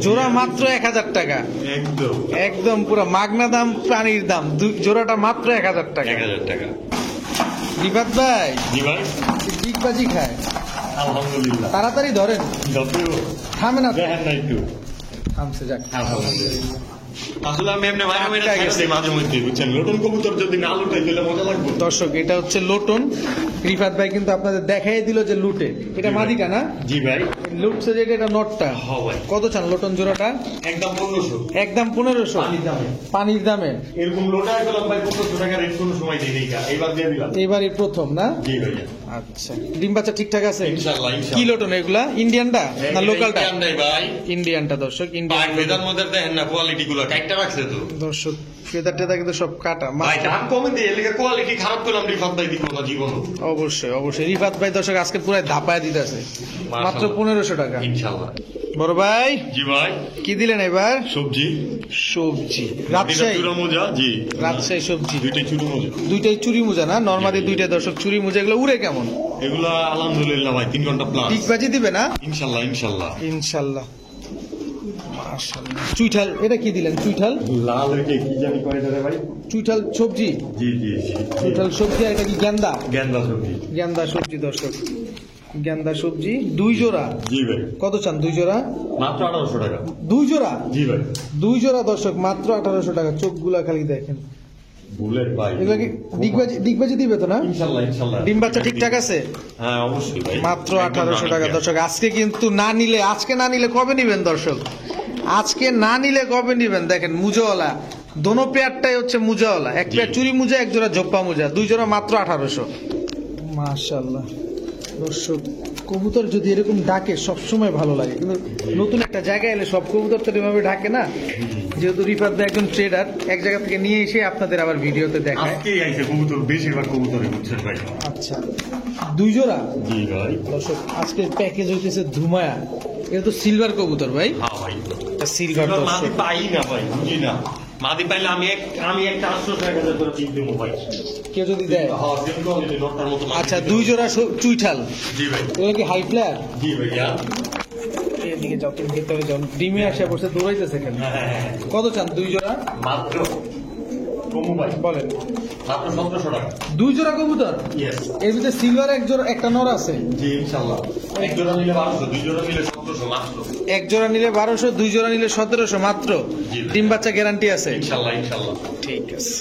জোড়া মাত্র 1000 টাকা। একদম একদম পুরো মাগনা দাম, প্রাণীর দাম। জোড়াটা মাত্র 1000 টাকা। 1000 টাকা। রিফাত ভাই জি ভাই, ডিগবাজি খায়, আলহামদুলিল্লাহ। তাড়াতাড়ি ধরেন, যত থামে না তো। দেখেন না একটু। থামছে, যাক। আলহামদুলিল্লাহ। আসলে আমি এমনি মাঝে মাঝে আটকা গেছে। মাঝে মধ্যে বুঝছেন, নতুন কবুতর যদি না লুটাই তাহলে মজা লাগবে। দর্শক এটা হচ্ছে লোটন। রিফাত ভাই কিন্তু আপনাদের দেখাই দিল যে লুটে, এটা মাদিটা না? জি ভাই। লুটছে যেটা, এটা নটটা। হ্যাঁ ভাই, কত চান লোটন জোড়াটা? একদম 1500। একদম 1500 পানির দামে। পানির দামে। এরকম লোটায় পেলাম ভাই 1500 টাকা রেট কোনো সময় দিই নাই, এইবার দিয়ে দিলাম। এবারই প্রথম না? জি ভাইয়া। আচ্ছা, ডিম বাচ্চা ঠিকঠাক আছে? ইনশাআল্লাহ, কি ইনশাআল্লাহ। লোটন এগুলা? ইন্ডিয়ানটা না লোকালটা? ইন্ডিয়ানটাই ভাই। ইন্ডিয়ানটা দর্শক, ইন্ডিয়ান। ভাই বেদার মধ্যে দেখেন না কোয়ালিটি গুলো কাইটটা রাখছে তো। দর্শক ফেদার টেদা কিন্তু সব কাটা। ভাই দাম কমে দিয়ে এলাকা কোয়ালিটি খারাপ করলাম রিফাত ভাই দিব না জীবন। অবশ্যই অবশ্যই রিফাত ভাই দর্শক আজকে পুরো ধাপায় দিতেছে, মাত্র 1500 টাকা। ইনশাআল্লাহ। বড় ভাই জি ভাই। কি দিলেন এবার? সবজি। সবজি রাজশাহী, চুরা মোজা। জি, রাজশাহী সবজি। দুইটাই চুরি মোজা। দুইটাই চুরি মোজা না? নরমালি দুইটাই দর্শক চুরি মোজা। এগুলো উড়ে কেমন? এগুলা আলহামদুলিল্লাহ ভাই 3 ঘন্টা প্লাস। ডিগবাজি দিবে না? ইনশাআল্লাহ ইনশাআল্লাহ। ইনশাল্লাহ। মাশাআল্লাহ। চুইঠাল, এটা কি দিলেন? চুইঠাল, লাল ওইটা কি জানি কয় রে ভাই? চুইঠাল সবজি। জি জি জি। চুইঠাল সবজি। আর এটা কি গেন্দা? গেন্দা সবজি। গেন্দা সবজি দর্শক, গেন্দা সবজি। দুই জোড়া। জি ভাই, কত চান দুই জোড়া? মাত্র 1800 টাকা। দুই জোড়া? জি ভাই। দুই জোড়া দর্শক মাত্র 1800 টাকা। চোখগুলা খালি দেখেন। বুলেট ভাই। এগুলা কি ডিগবাজি দিবে তো না? ইনশাআল্লাহ ইনশাআল্লাহ। ডিম বাচ্চা ঠিকঠাক আছে? হ্যাঁ অবশ্যই ভাই। মাত্র 1800 টাকা দর্শক। আজকে কিন্তু না নিলে, আজকে না নিলে কবে নিবেন দর্শক? আজকে না নিলে কবে নিবেন? দেখেন মুজাওয়ালা, দোনো পেয়ারটাই হচ্ছে মুজাওয়ালা। এক পেয়ার চুরি মুজা, এক জোড়া জোপ্পা মুজা, দুই জোড়া মাত্র 1800। মাশাআল্লাহ দর্শক, কবুতর যদি এরকম ডাকে সবসময় ভালো লাগে, কিন্তু নতুন একটা জায়গায় এলে সব কবুতর তো এভাবে ডাকে না। যেহেতু রিফাত ভাই একজন ট্রেডার, এক জায়গা থেকে নিয়ে এসে আপনাদের আবার ভিডিওতে দেখায়। আজকেই আইছে কবুতর, বেশিরভাগ কবুতরই বুঝছেন ভাই। আচ্ছা, দুই জোড়া জি ভাই। দর্শক। আজকে প্যাকেজ হইতেছে ধুমায়া। এটা তো সিলভার কবুতর ভাই, হ্যাঁ ভাই। সিলভার মাদি দর্শক। পাই না ভাই, বুঝি না। মাদি পাইলে আমি একটা 800 করে চিপ দেবো ভাই। কেউ যদি দেয়। হ্যাঁ কিন্তু আমি ডক্টর মতো মাদি আচ্ছা, দেবো। দুই জোড়া চুইঠাল। জি ভাই। এগুলো কি হাই ফ্লায়ার? জি ভাইয়া। এদিকে যত ভেতরে যান, ডিমে আসে বসে দৌড়াইতেছে কেন? হ্যাঁ। কত চান দুই জোড়া? মাত্র কমু ভাই, বলেন। মাত্র 1700 টাকা। দুই জোড়া কবুতর? ইয়েস। এর ভিতরে সিলভার এক জোড়া, একটা নর আছে। জি ইনশাআল্লাহ। এক জোড়া নিলে 1200, দুই জোড়া নিলে 1700 মাত্র। এক জোড়া নিলে 1200, দুই জোড়া নিলে 1700 মাত্র। জি ভাই। ডিম বাচ্চা গ্যারান্টি আছে? ইনশাআল্লাহ ইনশাআল্লাহ। ঠিক আছে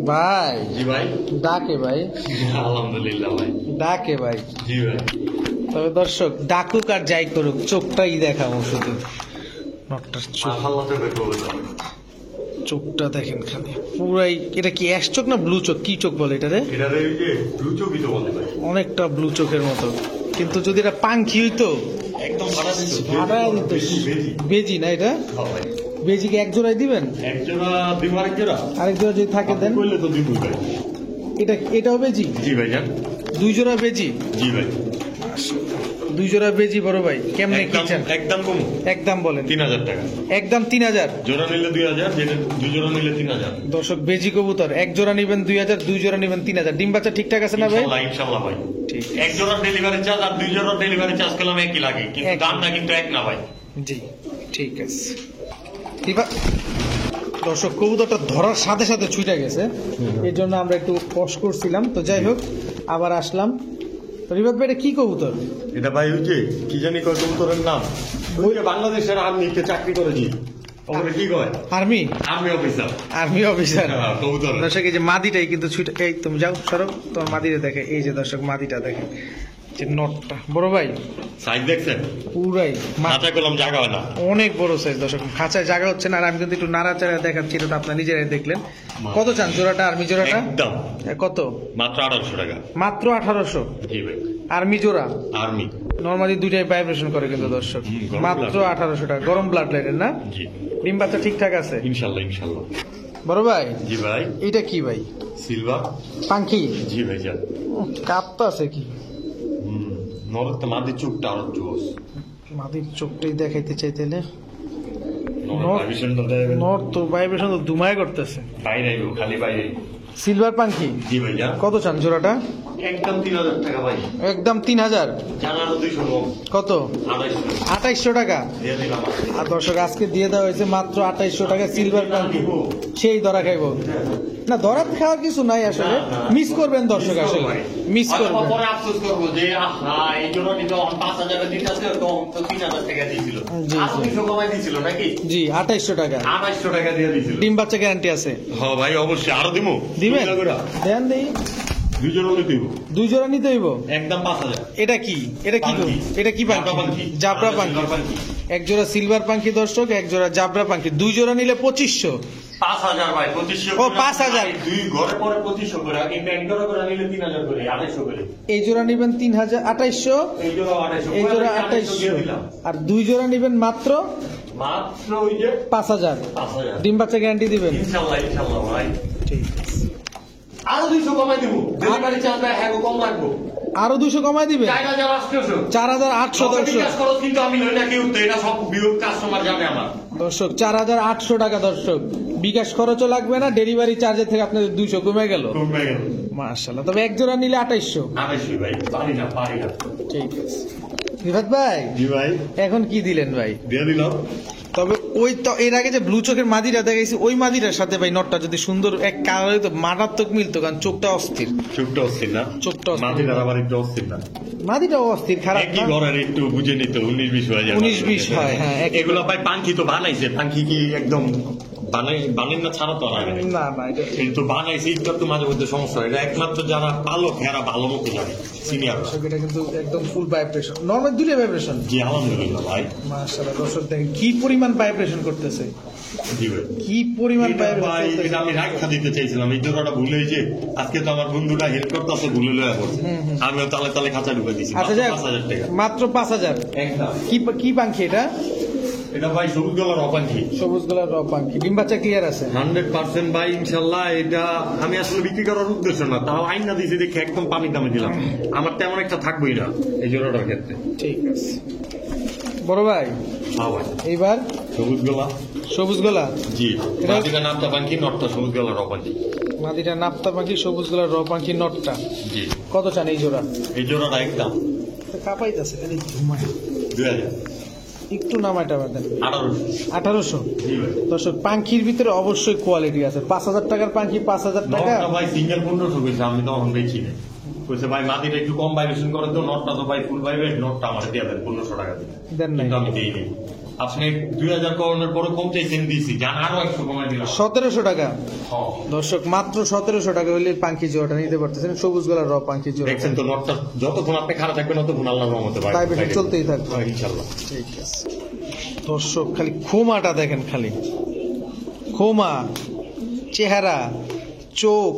ভাই। জি ভাই। ডাকে ভাই, আলহামদুলিল্লাহ ভাই। ডাকে ভাই। জি ভাই। তবে দর্শক ডাকুক আর যাই করুক, চোখটাই দেখাবো শুধু। নটটার চোখ, আল্লাহ তো বের করবে। চোখটা দেখেন খালি পুরাই। এটা কি অ্যাশ চোখ না ব্লু চোখ? কি চোখ বলে এটারে? এটা রে যে ব্লু চোখই তো বলে ভাই। অনেকটা ব্লু চোখের মতো, কিন্তু যদি এটা পাঙ্খি হইতো একদম ফাটা দিত। ফাটায় দিত। বেশি বেশি। বেজি না এটা? হ্যাঁ ভাই। বেজিকে এক জোড়াই দিবেন? এক জোড়া দিব, আরেক জোড়া আরেক জোড়া যদি থাকে দেন। বললে তো দিব ভাই। এটাও বেজি? জি ভাই জান। 2 জোড়া বেজি? জি ভাই। 2 জোড়া বেজি বড় ভাই, কেমনে কি চান? একদম কম। একদম বলেন। 3000 টাকা। একদম 3000? জোড়া নিলে 2000, যেটা 2 জোড়া নিলে 3000। দর্শক বেজি কবুতর এক জোড়া নিবেন 2000, 2 জোড়া নিবেন 3000। ডিম বাচ্চা ঠিকঠাক আছে না ভাই? ইনশাআল্লাহ ভাই। ঠিক। এক জোড়া ডেলিভারি চার্জ আর 2 জোড়া ডেলিভারি চার্জ করলাম একই লাগে, কিন্তু এক। দামটা কিন্তু এক না ভাই। জি ঠিক আছে। দর্শক কবুতরটা ধরার সাথে সাথে ছুটে গেছে, এর জন্য আমরা একটু কষ্ট করছিলাম। তো যাই হোক, আবার আসলাম। রিবাদ ভাই, এটা কি কবুতর? এটা ভাই ওই যে কি জানি কয় কবুতরের নাম, ওই যে বাংলাদেশের আর্মিতে চাকরি করেছি, ওখানে কি কয়? Army? Army officer. Army officer কবুতর। দর্শক এই যে মাদিটাই কিন্তু ছুটে, এই তুমি যাও সরব, তোমার মাদিটা দেখে। এই যে দর্শক মাদিটা দেখে, যে নটটা বড় ভাই, সাইজ দেখছেন? পুরাই মাথা কলম জায়গা হয় না, অনেক বড় সাইজ। দর্শক খাঁচায় জায়গা হচ্ছে না, আর আমি কিন্তু একটু নাড়াচাড়া দেখাচ্ছি, এটা তো আপনার নিজেরাই দেখলেন। কত চান জোড়াটা, আর্মি জোড়াটা? একদম কত? মাত্র 1800 টাকা। মাত্র 1800? জি ভাই। আর্মি জোড়া? আর্মি নরমালি দুইটাই ভাইব্রেশন করে কিন্তু দর্শক। গরম মাত্র blood। 1800 টাকা। গরম ব্লাড লাইনের না? জি ডিম বাচ্চা ঠিকঠাক আছে ইনশাআল্লাহ ইনশাআল্লাহ। বড় ভাই? জি ভাই। এটা কি ভাই? সিলভার পাখি? জি ভাই জান। কাপ তো আছে কি? নরদ তো মাদি চুপটা আর জোস মাদির চোখটাই দেখাইতে চাইতেলে নরদ ভাইবেশনটা দেবে। নর তো ভাইব্রেশন তো দুমায় করতেছে। বাইরে আইবো, খালি বাইরে। সিলভার পাখি? জি ভাই জান। কত চান জোড়াটা? একদম 3000 টাকা ভাই। একদম 3000? জানারও 200 কম। কত? 2800 2800 টাকা। দিয়ে দিলাম। আর দর্শক আজকে দিয়ে দেওয়া হয়েছে মাত্র 2800 টাকা সিলভার পাখি। সেই ধরা খাইব না, ধরা খাওয়ার কিছু নাই আসলে, মিস করবেন দর্শক, আসলে মিস করবেন। পরে আফসোস করবো যে হ্যাঁ এই জন্য নিতে 5000 দিতে আছে, কম তো 3000 টাকা দিয়েছিল। জি, আর 200 কমাই দিয়েছিল নাকি? জি 2800 টাকা। 2800 টাকা দিয়ে দিয়েছিল। ডিম বাচ্চা গ্যারান্টি আছে? হ্যাঁ ভাই অবশ্যই, আরো দিমু। দিবেন? দেন দেই। 2 জোড়া নিতে দিব। 2 জোড়া নিতে হইব? একদম 5000। এটা কি? এটা কি? পাখি। এটা কি জাবরা পাখি? পাখি। জাবরা পাখি। জাবরা পাখি। এক জোড়া সিলভার পাখি দর্শক, এক জোড়া জাবরা পাখি। 2 জোড়া নিলে 2500। 5000 ভাই, 2500। ও, 5000। দুই ঘরে পরে 2500 করে, আর কিন্তু এক জোড়া করে নিলে 3000 করে, 2800 করে। এই জোড়া নিবেন 2800, এই জোড়া 2800। এই জোড়া দিয়ে 2800, দিলাম। আর 2 জোড়া নিবেন মাত্র মাত্র ওই যে 5000। 5000। ডিম বাচ্চা গ্যারান্টি দিবেন? ইনশাআল্লাহ ইনশাআল্লাহ ভাই। ঠিক আছে। আরো 200 কমাই দিব। ডেলিভারি চার্জ হ্যাঁ কম লাগবো। আরো 200 কমাই দিবেন? 4800। 4800 দর্শক। বিকাশ খরচ কিন্তু আমি লই না, কেউ তো, এটা সব বিয়োগ কাস্টমার জানে আমার। দর্শক 4800 টাকা দর্শক। বিকাশ খরচও লাগবে না, ডেলিভারি চার্জের থেকে আপনাদের 200 কমে গেল। কমে গেল। মাশাআল্লাহ। তবে এক জোড়া নিলে 2800। 2800 ভাই, পারি না পারি না। ঠিক আছে। রিফাত ভাই, জি ভাই, এখন কি দিলেন ভাই? দিয়ে দিলাম। তবে ওই তো এর আগে যে ব্লু চোখের মাদিটা দেখাইছি, ওই মাদিটার সাথে ভাই নটটা যদি সুন্দর এক কালার হইতো, মারাত্মক মিলতো, কারণ চোখটা অস্থির। চোখটা অস্থির না? চোখটা অস্থির। মাটিটার আবার একটু অস্থির না? মাদিটাও অস্থির, খারাপ একই না। ঘরের, একটু বুঝে নিত 19-20 হয়ে যায়। 19-20 হয়, হ্যাঁ, একই এগুলো ভাই পাঙ্কি তো বানাইছে, পাঙ্কি কি একদম বানেন না ছাড়া তো আর আগে না না, এটা কিন্তু বানাইছে, এটা তো মাঝে মধ্যে সমস্যা হয়। এটা একমাত্র যারা পালক এরা ভালো মতো জানে, সিনিয়র। এটা কিন্তু একদম ফুল ভাইব্রেশন, নরমাল দুটো ভাইব্রেশন। জি আলহামদুলিল্লাহ ভাই। মাশাআল্লাহ। দর্শক দেখেন কি পরিমাণ ভাইব্রেশন করতেছে, জি ভাই। কি পরিমাণ এটা ভাই, ভাইব্রেশন। এটা আমি রাখা দিতে চাইছিলাম, এই জোড়াটা ভুলে হয়েছে। আজকে তো আমার বন্ধুটা হেল্প করতেছে, ভুলে লয়া পড়ছে, আমিও তালে তালে খাঁচা ঢুকে দিছি। আচ্ছা যাক, 5000 টাকা মাত্র 5000। একদম। কি পাখি এটা? এটা ভাই সবুজ গলার অপাঙ্কি। সবুজ গোলার পাখি। ডিম বাচ্চা ক্লিয়ার আছে? 100% ভাই ইনশাল্লাহ। এটা আমি আসলে বিক্রি করার উদ্দেশ্য না, তাও আইনা দিয়েছি দেখে একদম পানির দামে দিলাম। আমার তেমন একটা থাকবোই না এই জোড়াটার ক্ষেত্রে। ঠিক আছে বড় ভাই। হ্যাঁ ভাই। এইবার সবুজ গলা। সবুজ গোলা? জি। এটা- মাটিটা নামতা পাঙ্কি, নটটা সবুজ গলার অপাঙ্কি। মাদিটা নাপ্তা পাখি, সবুজ গোলার পাখি, নটটা। জি। কত চান এই জোড়া? এই জোড়াটা একদম কাপাইতেছে, ঘুমায় 2000। একটু নামাইটা দেন। 1800। 1800। জি ভাই। দর্শক পাখির ভিতরে অবশ্যই কোয়ালিটি আছে। 5000 টাকার পাখি 5000 টাকা। নটটা ভাই সিঙ্গেল 1500 কইছে, আমি তখন বেচি না। কইছে ভাই মাটিটা একটু কম ভাইব্রেশন করে তো, নটটা তো ভাই ফুল ভাইব্রেট, নটটা আমার দিয়ে দেন 1500 টাকা দিয়ে। দেন নাই? কিন্তু আমি দেইনি। আপনি 2000 করোনার পরে কম চাইছেন দিয়েছি, জান আরো 100 কমাই দিলাম। 1700 টাকা। হ্যাঁ। দর্শক মাত্র 1700 টাকা হলে পাখি জোড়াটা নিতে পারতেছেন, সবুজ গোলার পাখি জোড়া। দেখছেন তো, নটটা যতক্ষণ আপনি খারাপ থাকবেন ততক্ষণ আল্লাহর রহমতে ভাই ভাইব্রেশন চলতেই থাকবে। ইনশাআল্লাহ। ঠিক আছে। দর্শক খালি খোমাটা দেখেন, খালি খোমা, চেহারা, চোখ,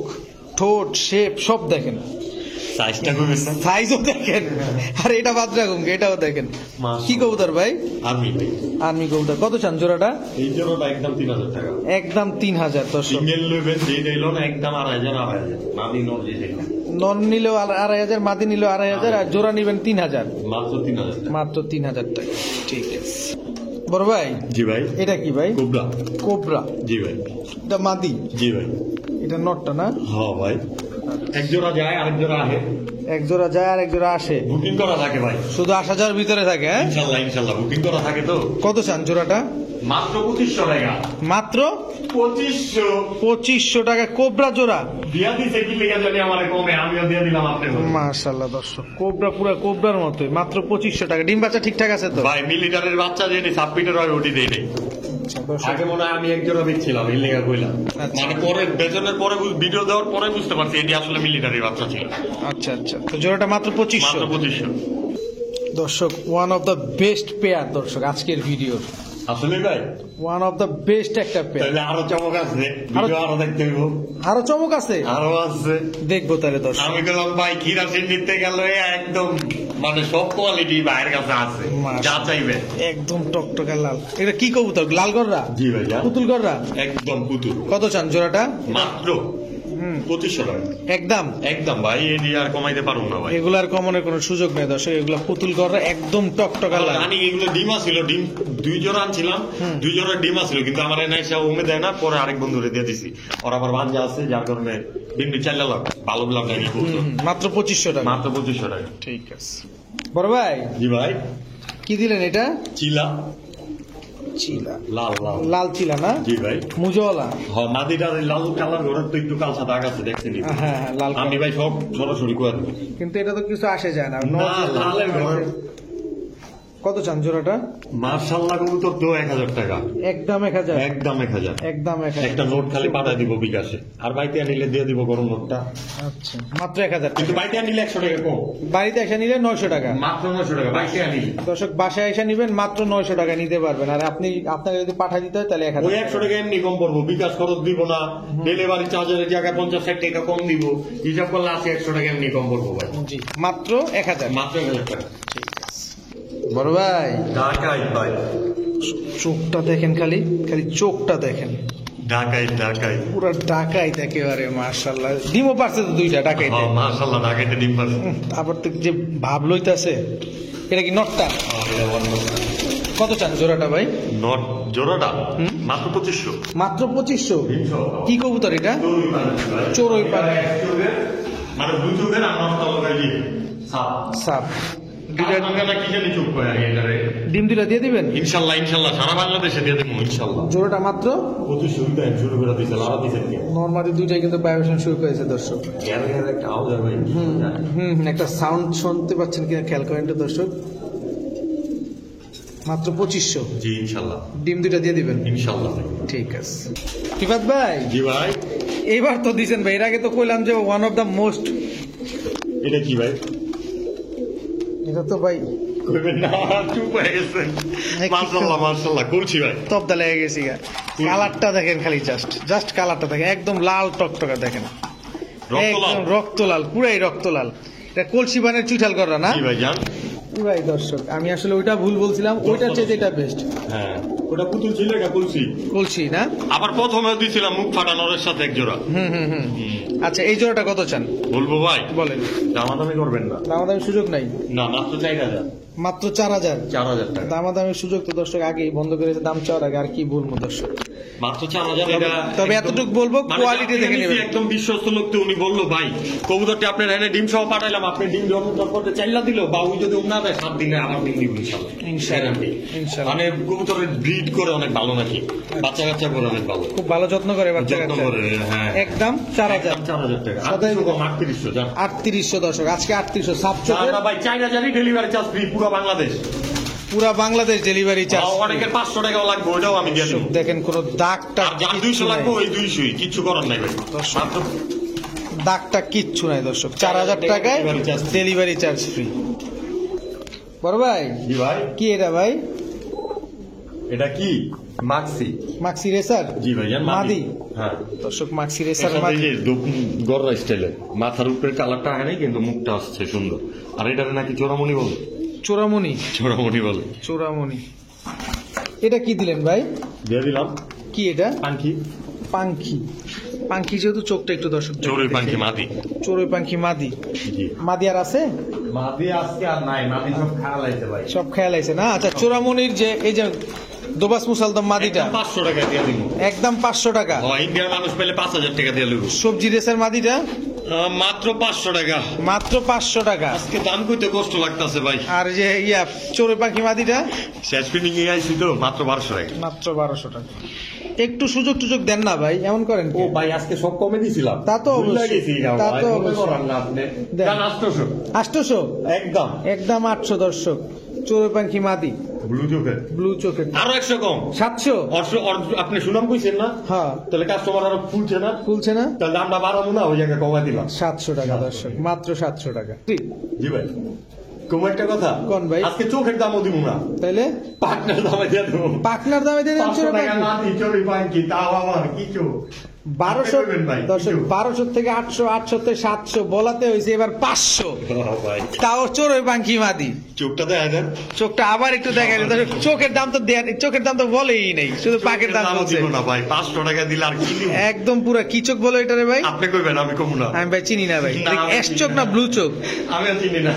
ঠোঁট, শেপ সব দেখেন। সাইজটা কইবেন না সাইজও দেখেন, আর এটা বাদ রাখুন, এটাও দেখেন। মাশাআল্লাহ। কি কবুতর ভাই? আর্মি ভাই, আর্মি কবুতর। কত চান জোড়াটা? এই জোড়াটা একদম 3000 টাকা। একদম 3000 দর্শক। সিঙ্গেল নেবেন যে নিল না একদম 2500 মাদি নর যে নিল নন নিলেও 2500, মাদি নিলেও 2500, আর জোড়া নিবেন 3000, মাত্র 3000 টাকা। মাত্র 3000 টাকা। ঠিক আছে বড় ভাই, জি ভাই, এটা কি ভাই? কোবরা। কোবরা। জি ভাই, এটা মাদি, জি ভাই। এটা নটটা না? হ্যাঁ ভাই, এক জোড়া যায় আরেক জোড়া আসে, এক জোড়া যায় আর এক জোড়া আসে, বুকিং করা থাকে ভাই। শুধু আসা যাওয়ার ভিতরে থাকে। হ্যাঁ, ইনশাআল্লাহ ইনশাআল্লাহ বুকিং করা থাকে তো। কত চান জোড়াটা? মাত্র 2500 টাকা। মাত্র 2500 2500 টাকা কোবরা জোড়া। দিয়া দিছে কি লেগে জানি আমারে কমে, আমিও দিয়ে দিলাম আপনাকে। মাশাআল্লাহ দর্শক, কোবরা পুরা কোবরার মতোই, মাত্র 2500 টাকা। ডিম বাচ্চা ঠিকঠাক আছে তো? ভাই মিলিটারির বাচ্চা যেটি সাবমিটার হয় ওটি দেই নাই। আচ্ছা, দর্শক, আগে মনে হয় আমি এক জোড়া বেচছিলাম, এই লেগা কইলাম। আচ্ছা। মানে পরে বেতনের পরে ভিডিও দেওয়ার পরে বুঝতে পারছি এটি আসলে মিলিটারির বাচ্চা ছিল। আচ্ছা আচ্ছা, তো জোড়াটা মাত্র মাত্র 2500। 2500। দর্শক, one of the best pair দর্শক আজকের ভিডিও, আসলে ভাই ওয়ান অফ দ্য বেস্ট একটা পেয়ার। তাহলে আরো চমক আছে, ভিডিও আরো দেখতে হইব। আরো চমক আছে, আরো আছে, দেখবো তাহলে দর্শক। আমি গেলাম ভাই কিরাসিন নিতে গেল একদম মানে সব কোয়ালিটি ভাইয়ের কাছে আছে, মাশাআল্লাহ। যা চাইবেন। একদম টকটকা লাল। এটা কি কবুতর? লাল গররা? জি ভাইয়া, পুতুল গররা? একদম পুতুল। কত চান জোড়াটা? মাত্র 2500 টাকা। একদম একদম ভাই, এটি আর কমাইতে পারবো না ভাই। এগুলার কমনের কোনো সুযোগ নেই দর্শক, এগুলা পুতুল গররা একদম টকটকা লাল। রানি এগুলো ডিমা ছিল, ডিম 2 জোড়া আনছিলাম, 2 জোড়া ডিমা ছিল, কিন্তু আমার এনে এসে উমে দেয় না, পরে আরেক বন্ধুরে দিয়ে দিছি। ওর আবার বাঞ্জা আছে, যার কারণে ডিমটি চাল্লা লাগ ভালো লাভ নাই। মাত্র 2500 টাকা। মাত্র 2500 টাকা। ঠিক আছে বড় ভাই, জি ভাই, কি দিলেন এটা? চিলা চিলা, লাল লাল। লাল চিলা না? জি ভাই, মুজওয়ালা। হ্যাঁ মাদিটার লাল কালার ঘরের তো একটু কালসা দাগ আছে, দেখছেন? হ্যাঁ হ্যাঁ, লাল আমি কালার। ভাই সব সরাসরি করে দেবো। কিন্তু এটা তো কিছু আসে যায় না। না, লালের ঘর। কত চান জোড়াটা? মার্শাল্লাহ কবুতর তো 1000 টাকা। একদম 1000। একদম 1000। একদম 1000। একটা নোট খালি পাঠায় দিব বিকাশে, আর বাইতে নিলে দিয়ে দিব গরম নোটটা। আচ্ছা, মাত্র 1000 কিন্তু টাকা। বাইতে নিলে 100 টাকা কম। বাড়িতে এসে নিলে 900 টাকা। মাত্র 900 টাকা বাইতে নিলে। দর্শক, বাসায় এসে নিবেন মাত্র 900 টাকা নিতে পারবেন। আর আপনি আপনাকে যদি পাঠিয়ে দিতে হয় তাহলে ওই 1000 100 টাকা এমনি কম পড়বো, বিকাশ খরচ দিব না, ডেলিভারি চার্জের জায়গায় 50-60 টাকা কম দিব, হিসাব করলে আছে 100 টাকা এমনি কম পড়বো ভাই। জি, মাত্র 1000। মাত্র 1000 টাকা। বড় ভাই, ঢাকায় ভাই, চোখটা দেখেন, খালি খালি চোখটা দেখেন, ঢাকায় ঢাকায়। পুরো ডাকাইত একেবারে। মাশাআল্লাহ, ডিমও পারছে তো 2টা ডাকাইতে। হ্যাঁ মাশাল্লাহ, ঢাকাইতে ডিম পাচ্ছে। তারপর তো যে ভাব লইতাছে। এটা কি নটটা? কত চান জোড়াটা ভাই? নট জোড়াটা মাত্র 2500। মাত্র 2500। কি কবুতর এটা? চড়ুই পাখি। মানে বুঝুবেন আমার তলগাই সাপ সাপ। দুইটা টাকা কি জানি চুপ করে এটারে। ডিম দুটা দিয়ে দিবেন ইনশাআল্লাহ ইনশাআল্লাহ সারা বাংলাদেশে দিয়ে দেবো ইনশাআল্লাহ। জোড়াটা মাত্র 2500 টাকা শুরু করে দিয়েছে, লাভ দিয়েছে কি? নরমালি দুইটাই কিন্তু ভাইব্রেশন শুরু করেছে দর্শক। এর একটা আওয়াজ হবে। একটা সাউন্ড শুনতে পাচ্ছেন কিনা খেয়াল করেন তো দর্শক। মাত্র 2500। জি ইনশাআল্লাহ। ডিম দুটা দিয়ে দিবেন ইনশাআল্লাহ। ঠিক আছে। রিফাত ভাই, জি ভাই, এইবার তো দিছেন ভাই, এর আগে তো কইলাম যে ওয়ান অফ দ্য মোস্ট। এটা কি ভাই? এটা তো ভাই কইবেন না, চুপ হয়ে গেছেন। মাশাআল্লাহ মাশাআল্লাহ করছি ভাই। তবদা লেগে গেছি গা। কালারটা দেখেন, খালি জাস্ট কালারটা দেখেন, একদম লাল টকটকা দেখেন, রক্তলাল। একদম রক্তলাল, পুরাই রক্তলাল। এটা কলসি বানের চুইঠাল করা না? জি ভাই জান। পুরাই দর্শক, আমি আসলে ওইটা ভুল বলছিলাম, ওইটার চেয়ে এটা বেস্ট। হ্যাঁ ওটা পুতুল ছিল, এটা কলসি। কলসি না? আবার প্রথমে দিয়েছিলাম মুখ ফাটানোর সাথে এক জোড়া। আচ্ছা, এই জোড়াটা কত চান বলবো ভাই? বলেন। দামাদামি করবেন না। দামাদামির সুযোগ নাই? না মাত্র 4000। মাত্র 4000। 4000 টাকা। দামাদামির সুযোগ তো দর্শক আগেই বন্ধ করেছে, দাম চাওয়ার আগে। আর কি বলবো দর্শক, মাত্র 4000। এটা তবে একদম- এতটুকু বলবো, মানে কোয়ালিটি দেখে আপনি নেবেন। একদম বিশ্বস্ত লোক তো, উনি বললো ভাই কবুতরটি আপনার এনে ডিম সহ পাঠাইলাম, আপনি ডিম জন্ম করতে চাইলা দিল, বা উনি যদি না দেয় 7 দিনে আমার ডিম দিব ইনশাআল্লাহ। ইনশাআল্লাহ। Guarantee। ইনশাআল্লাহ। মানে কবুতরের ব্রিড করে অনেক ভালো নাকি, বাচ্চা কাচ্চা করে অনেক ভালো, খুব ভালো যত্ন করে বাচ্চা যত্ন কাচ্চা। করে। হ্যাঁ একদম 4000। একদম 4000 টাকা। সদাই 3800 জান। 3800 দর্শক, আজকে 3800 সাপ না চোখের। না ভাই, 4000ই ডেলিভারি চার্জ ফ্রি পুরো বাংলাদেশ। পুরা বাংলাদেশ ডেলিভারি চার্জ। অনেকের 500 টাকাও লাগবে, ওইটাও আমি দিয়ে দেবো। দেখেন, কোনো দাগটা আর যার 200 লাগবে ওই 200ই, কিচ্ছু করার নাই ভাই। মাত্র দাগটা কিচ্ছু নাই দর্শক। 4000 টাকায় Delivery charge free। Delivery charge free. বড় ভাই, জি ভাই, কি এটা ভাই? এটা কি? মাক্সি। মাক্সি রেসার জি ভাইজান মাদি। হ্যাঁ দর্শক মাক্সি রেসার এই মাদি। যে গররা স্টাইলে মাথার উপরে কালারটা হয় নাই কিন্তু মুখটা আসছে সুন্দর। আর এটা নাকি চোরামণি বলে। চোরামণি। চোরামণি বলে। চোরামণি। এটা কি দিলেন ভাই? দিয়ে দিলাম কি এটা? পাখি। পাঙ্খি। পাঙ্খি যেহেতু চোখটা একটু দর্শক চড়ুই পাখি মাদি। চড়ুই পাঙ্খি মাদি। জি মাদি আর আছে? মাদি আজকে আর নাই, মাদি সব খাওয়া লাইছে ভাই। সব খেয়াল আছে না? আচ্ছা চোরামণির যে এই যে দোবাস মুসালদম মাদিটা 500 টাকা দিয়ে দিব। একদম 500 টাকা। ইন্ডিয়ার মানুষ পেলে 5000 টাকা দিয়ে লইব। সবজি রেসের মাদিটা মাত্র 500 টাকা। মাত্র 500 টাকা। আজকে দাম কইতে কষ্ট লাগতাছে ভাই। আর যে চড়ুই পাখি মাদিটা শেষ ফিনিং এ আইছি তো মাত্র 1200 টাকা। মাত্র 1200 টাকা। একটু সুযোগ টুযোগ দেন না ভাই, এমন করেন ও কি? ভাই আজকে সব কমে দিছিলাম। তা তো ভুল অবশ্যই। লাগেছি না তা ভাই, তো কমে অবশ্যই। করান না আপনি। দেন। জান 800 800 একদম। একদম 800 দর্শক। চড়ুই পাখি মাদি ব্লু চোখের। ব্লু চোখের আরো 100 কম। 700। আপনি সুনাম কইছেন না? হ্যাঁ তাহলে কাস্টমার আরো ফুলছে না? খুলছে না? তাহলে আমরা বাড়াবো না, ওই জায়গায় কমাই দিলাম। 700 টাকা দর্শক, মাত্র 700 টাকা। জি ভাই কম একটা কথা কোন ভাই? আজকে চোখের দামও দিব না, তাইলে পাটনার দামে দিয়ে দেবো। পাকনার দামে দিয়ে দেন 500 চড়ুই টাকা পাখি। না দিই চড়ুই পাখি তাও আমার কিছু 1200 আপনি করবেন ভাই, দর্শক, কিছু। 1200 থেকে 800, 800 থেকে 700 বলাতে হয়েছে এবার 500। ভাই তাও চড়ুই পাখি মাদি। চোখটা দেখা যান। চোখটা আবার একটু দেখা যায় দর্শক, চোখের দাম তো চোখের দাম তো বলেই নেই, শুধু পাকের দাম দামও বলছে। দিব না ভাই, 500 টাকা দিলে আর কি দিব? একদম পুরো কি চোখ বলো এটা রে ভাই? আপনি কইবেন আমি কমু না। আমি ভাই চিনি না ভাই, না, আমি এস চিনি চোখ না। না ব্লু চোখ? আমি চিনি না।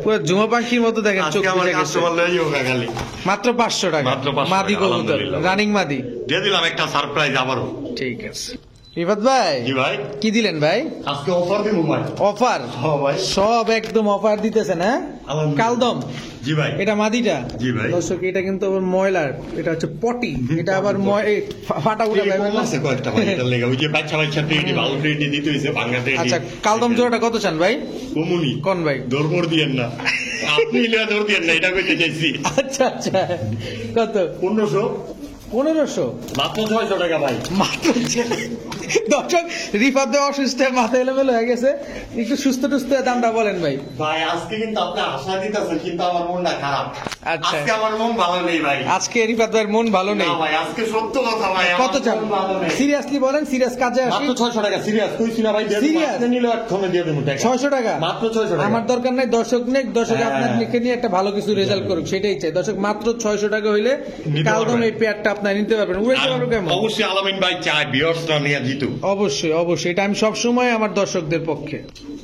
পুরো জুমা পাখির মতো দেখেন চোখ আজকে আমার বুঝে গেছে। কাস্টমার লয়ে যাবো খালি। মাত্র 500 টাকা। মাত্র 500 মাদি টাকা, কবুতর, আলহামদুলিল্লাহ। রানিং মাদি। দিয়ে দিলাম একটা সারপ্রাইজ আবারও। ঠিক আছে রিফাত ভাই, জি ভাই কি দিলেন ভাই? আজকে অফার দিব ভাই। অফার? হ্যাঁ ভাই সব একদম অফার দিতেছেন হ্যাঁ? আলহামদুলিল্লাহ। কালদম জি ভাই এটা মাদিটা? জি ভাই। দর্শক এটা কিন্তু আবার ময়লার, এটা হচ্ছে পটি, এটা আবার ফাটা উঠা যাবে কম না? আছে কয়েকটা ভাই, এটার লেগে ওই যে বাচ্চা বাচ্চা ট্রেডি ভালো ট্রেডি দিতে হইছে, ভাঙা ট্রেডি। আচ্ছা কালদম জোড়াটা কত চান ভাই? কমুনি কোন ভাই? দরবর দিয়েন না, আপনি লিয়া দর দিয়েন না, এটা কইতে চাইছি। আচ্ছা আচ্ছা কত? 1500 1500 মাত্র 600 টাকা ভাই। মাত্র। দর্শক রিফাত ভাই অসুস্থ, মাথা এলোমেলো হয়ে গেছে, একটু সুস্থ টুস্থ হয়ে দামটা বলেন ভাই। ভাই আজকে কিন্তু আপনি আশা দিতেছেন কিন্তু আমার মনটা খারাপ। আচ্ছা। আজকে আমার মন ভালো নেই ভাই। আজকে রিফাত ভাইয়ের মন ভালো নেই। না ভাই আজকে সত্য কথা ভাই, আমার কত চান? মন ভালো নেই। সিরিয়াসলি বলেন, সিরিয়াস কাজে আসি। মাত্র 600 টাকা সিরিয়াস কইছি না ভাই, দিয়ে দিন। Serious? আপনি নিলে এক্ষণে দিয়ে দেবো টাকা। 600 টাকা মাত্র 600 টাকা। আমার দরকার নাই, দর্শক নেই, দর্শক হ্যাঁ। আপনার লিখে নিয়ে একটা ভালো কিছু রেজাল্ট করুক সেটাই চাই। দর্শক মাত্র 600 টাকা হইলে নিতে কালদম পারবেন। এই পেয়ারটা আপনার নিতে পারবেন। উড়াইতে আর পারবো কেমন? অবশ্যই আলামিন ভাই চাই ভিউয়ার্সরা নিয়ে জিতু। অবশ্যই অবশ্যই, এটা আমি সবসময় আমার দর্শকদের পক্ষে।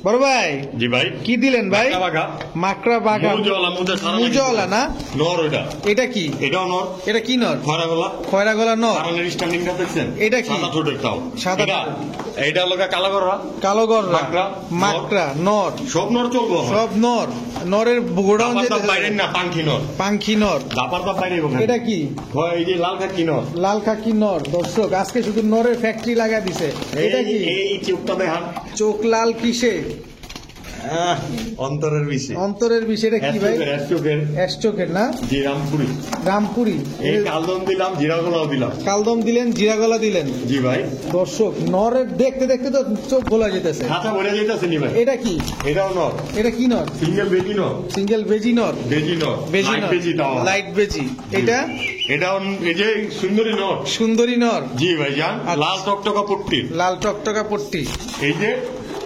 বড় ভাই জি ভাই কি দিলেন ভাই? বাঘা বাঘা মাকড়া বাঘা মুজওয়ালা মুজা সারা মুজওয়ালা না? নর ওটা। এটা কি? এটাও নর। এটা কি নর? খরা গলা খয়রা গলা নর? কারণের স্ট্যান্ডিংটা দেখছেন? এটা কি? সাদা ঠোঁটের তাও। সাদা এটা ঠোঁটের। এটা লগা কালা গররা। কালো গররা মাকড়া, মাকড়া নর, সব নর চলবো। সব নর। নরের গোডাউন দাপার যেতে দাপ বাইরে না, পাঙ্খি নর। পাঙ্খি নর। দাপার দাপ বাইরে ওখানে। এটা কি? হয় এই যে লাল খাকি নর। লাল খাকি নর। দর্শক আজকে শুধু নরের ফ্যাক্টরি লাগা দিছে। এটা কি? এই চোখটা দেখান। চোখ লাল কিসে? অন্তরের বিষয়। অন্তরের বিষয়। এটা কি ভাই? চোখের অ্যাশ চোখের না? জি রামপুরি। রামপুরি। এই কালদম দিলাম, জিরাগোলাও দিলাম। কালদম দিলেন, জিরা গলা দিলেন। জি ভাই দর্শক নরের দেখতে দেখতে তো চোখ গোলা যেতেছে। খাঁচা ভরে যেতেছে নি ভাই। এটা কি? এটাও নর। এটা কি নর? সিঙ্গেল বেজি নর। সিঙ্গেল বেজি নর। বেজি নর। বেজি লাইট নর, বেজি তাও। লাইট বেজি। এটা এটাও এই যে সুন্দরী নর। সুন্দরী নর। জি ভাই জান। আচ্ছা। লাল টকটকা পট্টি। লাল টকটকা পট্টি। এই যে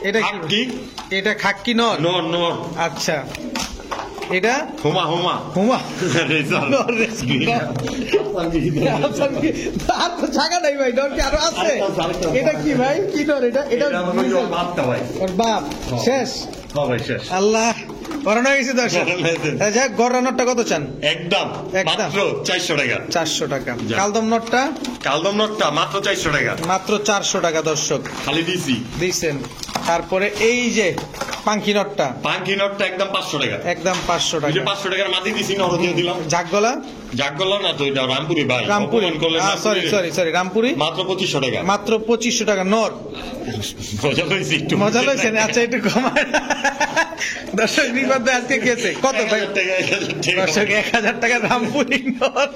এটা খাকি কি? এটা খাক্কি নর। নর নর। আচ্ছা এটা হোমা হোমা। হুমা রেজাল্ট। নর, আর তো জায়গা নাই ভাই, নর কি আরো আছে? আরেকটা। এটা কি ভাই? কি নর এটা? এটা এটা হলো ওই বাপটা ভাই। ওর বাপ। শেষ? হ্যাঁ ভাই শেষ। আল্লাহ করানো গেছে দর্শক। করানো গেছে। যাক গড় নটটা কত চান? একদম একদম। মাত্র 400 টাকা। 400 টাকা। যা। কালদম নটটা কালদম নটটা মাত্র 400 টাকা। মাত্র 400 টাকা দর্শক খালি দিছি। দিচ্ছেন। তারপরে এই যে পাঙ্কি নটটা পাঙ্কি নটটা একদম 500 টাকা। একদম 500 ওই যে টাকা। 500 টাকার মাটি দিছি নর দিয়ে দিলাম। ঝাকগলা জাগগলা না তো এটা রামপুরি ভাই। রামপুরি, অপমান করলেন না। সরি রামপুরি। মাত্র 2500 টাকা। মাত্র 2500 টাকা নর। মজা লইছি একটু। মজা লইছেন? আচ্ছা একটু কমায়। দর্শক বিপদ আজকে খেয়েছে কত ভাই? 1000 টাকা, 1000 টাকা। দর্শক 1000 টাকা রামপুরি নর।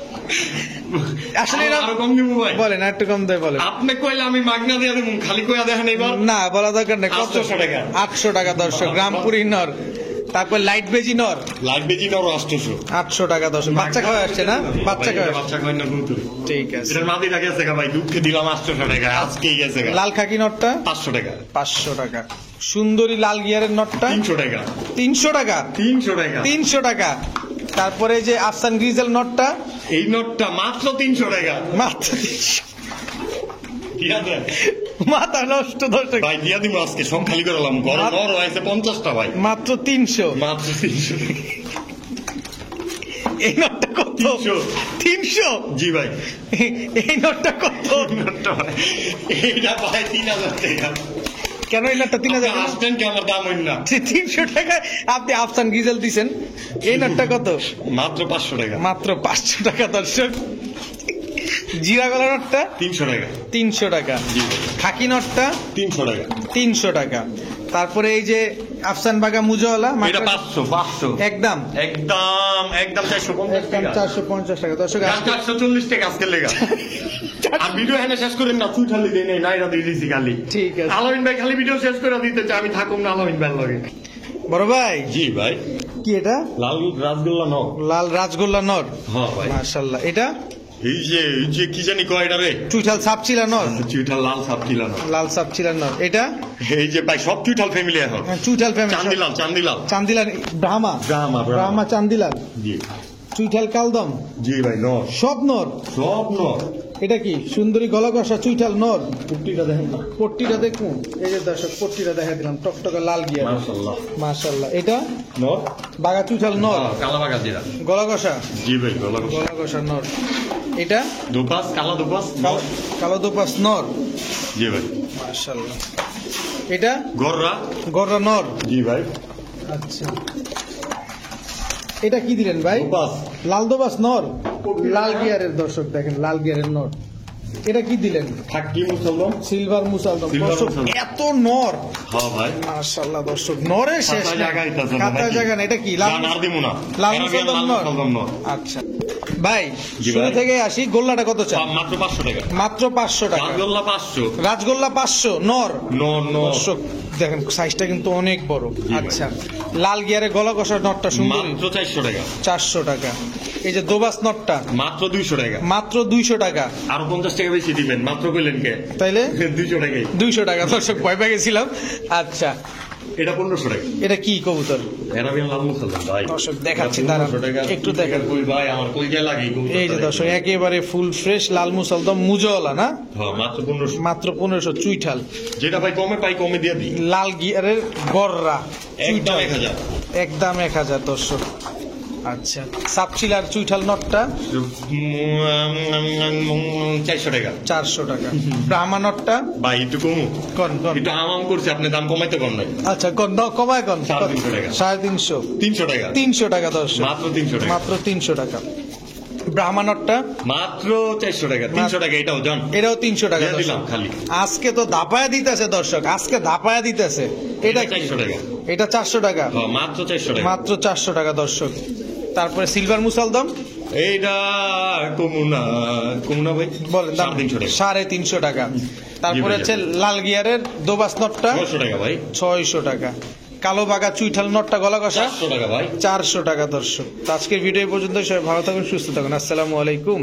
আসলে আরো কম দিব ভাই। বলেন আর একটু কম দেয় বলেন। আপনি কইলে আমি মাগনা দিয়ে দেবো, খালি কইয়া দেখেন এবার। না বলা দরকার নেই। কত? 800 টাকা। 800 টাকা দর্শক রামপুরি নর। তারপর লাইট বেজি নর লাগবে জি না 800 800 টাকা দর্শক। বাচ্চা খাওয়া আসছে না? বাচ্চা খাওয়া আসছে। বাচ্চা কয় না কিন্তু ঠিক আছে। এটার মাদি লাগে আছে ভাই, দুঃখে দিলাম 800 টাকা, আজকেই গেছে লাল খাকি নটটা 500 টাকা 500 টাকা। সুন্দরী লাল গিয়ারের নটটা 300 টাকা 300 টাকা 300 টাকা 300 টাকা। তারপরে যে আফসান গ্রিজেল নটটা এই নোটটা মাত্র 300 টাকা। মাত্র 300। কি আছে মাথা নষ্ট দর্শক, ভাই দিয়া দিব আজকে সব খালি করলাম, গরম গরম হয়েছে 50টা ভাই, মাত্র 300। মাত্র 300 এই নটটা কত? 300। জি ভাই। এই নটটা কত? নোটটা ভাই এইটা ভাই 3000 টাকা। কেন এই নটটা 3000? আসবেন কি আমার দাম হইল না? 300 টাকা আপনি আফসান গ্রিজেল দিছেন। এই নটটা কত? মাত্র 500 টাকা। মাত্র 500 টাকা দর্শক। জিরা গলা নটটা 300 টাকা 300 টাকা। জি ভাই। খাকি নটটা 300 টাকা 300 টাকা। তারপরে এই যে আফসান বাগা মুজওয়ালা এটা 500 একদম একদম একদম 450 একদম টাকা 450 টাকা দর্শক। আজকে 440 টাকা আজকে লেগা। আর ভিডিও এখানে শেষ করেন না, তুই খালি দেই নাই নাইরা দিয়ে দিছি খালি। ঠিক আছে। আলামিন ভাই খালি ভিডিও শেষ করে দিতে চাই, আমি থাকুম না আলামিন ভাই লগে। বড় ভাই জি ভাই। কি এটা? লাল রাসগোল্লা ন। লাল রাজগোল্লা নর, হ্যাঁ ভাই। মাশাআল্লাহ। এটা এই যে কি জানি কয় এটা রে, চুইঠাল সাপচিলা নর, চুইঠাল লাল সাপ ছিল না। লাল সাপচিলা নর। এটা এই যে ভাই সব চুইঠাল ফ্যামিলি এখন। চুইঠাল ফ্যামিলি, চান্দিলাল চান্দিলাল চান্দিলাল ব্রাহ্মা ব্রাহ্মা, ব্রাহ্মা। ব্রাহ্মা চান্দিলাল, জি চুইঠাল কালদম জি ভাই ন সব নর। সব ন। এটা কি সুন্দরী গলা কষা চুইঠাল নর। কুর্তিটা দেখেন না, পট্টিটা দেখুন, এই যে দর্শক পট্টিটা দেখা দিলাম, টকটকা লাল গিয়ার, মাশাআল্লাহ মাশাআল্লাহ। এটা ন বাগা চুইঠাল নর, কালা বাগা জিরা। গলা কষা, জি ভাই গলা গলা কষা নর। এটা দুপাস কালা দুপাস ন। কালো দোপাস নর, জি ভাই। মাশাআল্লাহ। এটা গররা। গররা নর। জি ভাই। আচ্ছা, এটা কি দিলেন ভাই? দুপাস লাল দোবাস নর, লাল গিয়ারের দর্শক দেখেন, লাল গিয়ারের নর। এটা কি দিলেন? থাকি মুসলমান। সিলভার মুসালদম। সিলভার দর্শক মুসালদম। এত নর, হ্যাঁ ভাই। মাশাআল্লাহ দর্শক, নরের শেষ কাঁচা নাই। জায়গা হইতাছে না কাঁচা নাকি? জায়গা না। এটা কি লাল না, আর দিমু না। লাল এরা মুসালদম লাল নর। মুসালদম নর। আচ্ছা ভাই, জি শুরু ভাই। থেকে আসি, গোল্লাটা কত চান? মাত্র 500 টাকা। মাত্র 500 টাকা। রাসগোল্লা 500 রাজগোল্লা 500 নর। নর নর। দর্শক দেখেন সাইজটা কিন্তু অনেক বড়। ভাই। আচ্ছা, লাল গিয়ারে গলা কষার নটটা সুন্দরী মাত্র 400 টাকা। 400 টাকা। এই যে দোবাস নটটা মাত্র 200 টাকা। মাত্র 200 টাকা। আরো 50 টাকা বেশি দিবেন, মাত্র কইলেন কে? তাইলে 200 টাকাই। 200 টাকা দর্শক, ভয় পেয়ে গেছিলাম। আচ্ছা, এটা 1500 টাকা। এটা কি কবুতর? এরাবিয়ান লাল মুসলমান ভাই। দর্শক দেখাচ্ছি, এটা দাঁড়ান 1500 টাকা। একটু দেখেন। কই ভাই আমার কই লাগে এই কবুতরটা এই যে দর্শক দেখেন। একেবারে ফুল ফ্রেশ লাল মুসলদম মুজওয়ালা না, হ্যাঁ মাত্র 1500। মাত্র 1500 চুইঠাল। যেটা ভাই কমে পাই কমে দিয়ে দিই। লাল গিয়ারের গররা একদম চুইঠাল। 1000। একদম 1000 দর্শক। আচ্ছা, সাপচিলার চুইঠাল নটটা 400 টাকা। 400 টাকা। ব্রাহ্মা নটটা ভাই একটু কমু, কন কন। একটু আমাম করছে, আপনি দাম কমাইতে কম নাই। আচ্ছা কন দাও, কমায় কন। 350 টাকা। 350। 300 টাকা। 300 টাকা দর্শক, মাত্র 300 টাকা। মাত্র 300 টাকা। ব্রাহ্মা নটটা মাত্র 400 টাকা। 300 টাকা এটাও জান। এটাও 300 টাকা দিয়ে দিলাম দর্শক। খালি। আজকে তো দাপায়া দিতেছে দর্শক, আজকে দাপায়া দিতেছে। এটা কি? 400 টাকা। এটা 400 টাকা। হ্যাঁ মাত্র 400 টাকা। মাত্র 400 টাকা দর্শক। তারপরে সিলভার মুসালদম এইটা কমুনা ভাই বলেন দাম 350 টাকা। 350 টাকা। তারপরে ভাই, হচ্ছে লাল গিয়ারের দোবাস নটটা 600 টাকা ভাই। 600 টাকা। কালো বাগা চুইঠাল নটটা গলা কষা 400 টাকা ভাই। 400 টাকা দর্শক। তো আজকের ভিডিও এই পর্যন্ত, সবাই ভালো থাকুন, সুস্থ থাকুন। আসসালামু আলাইকুম।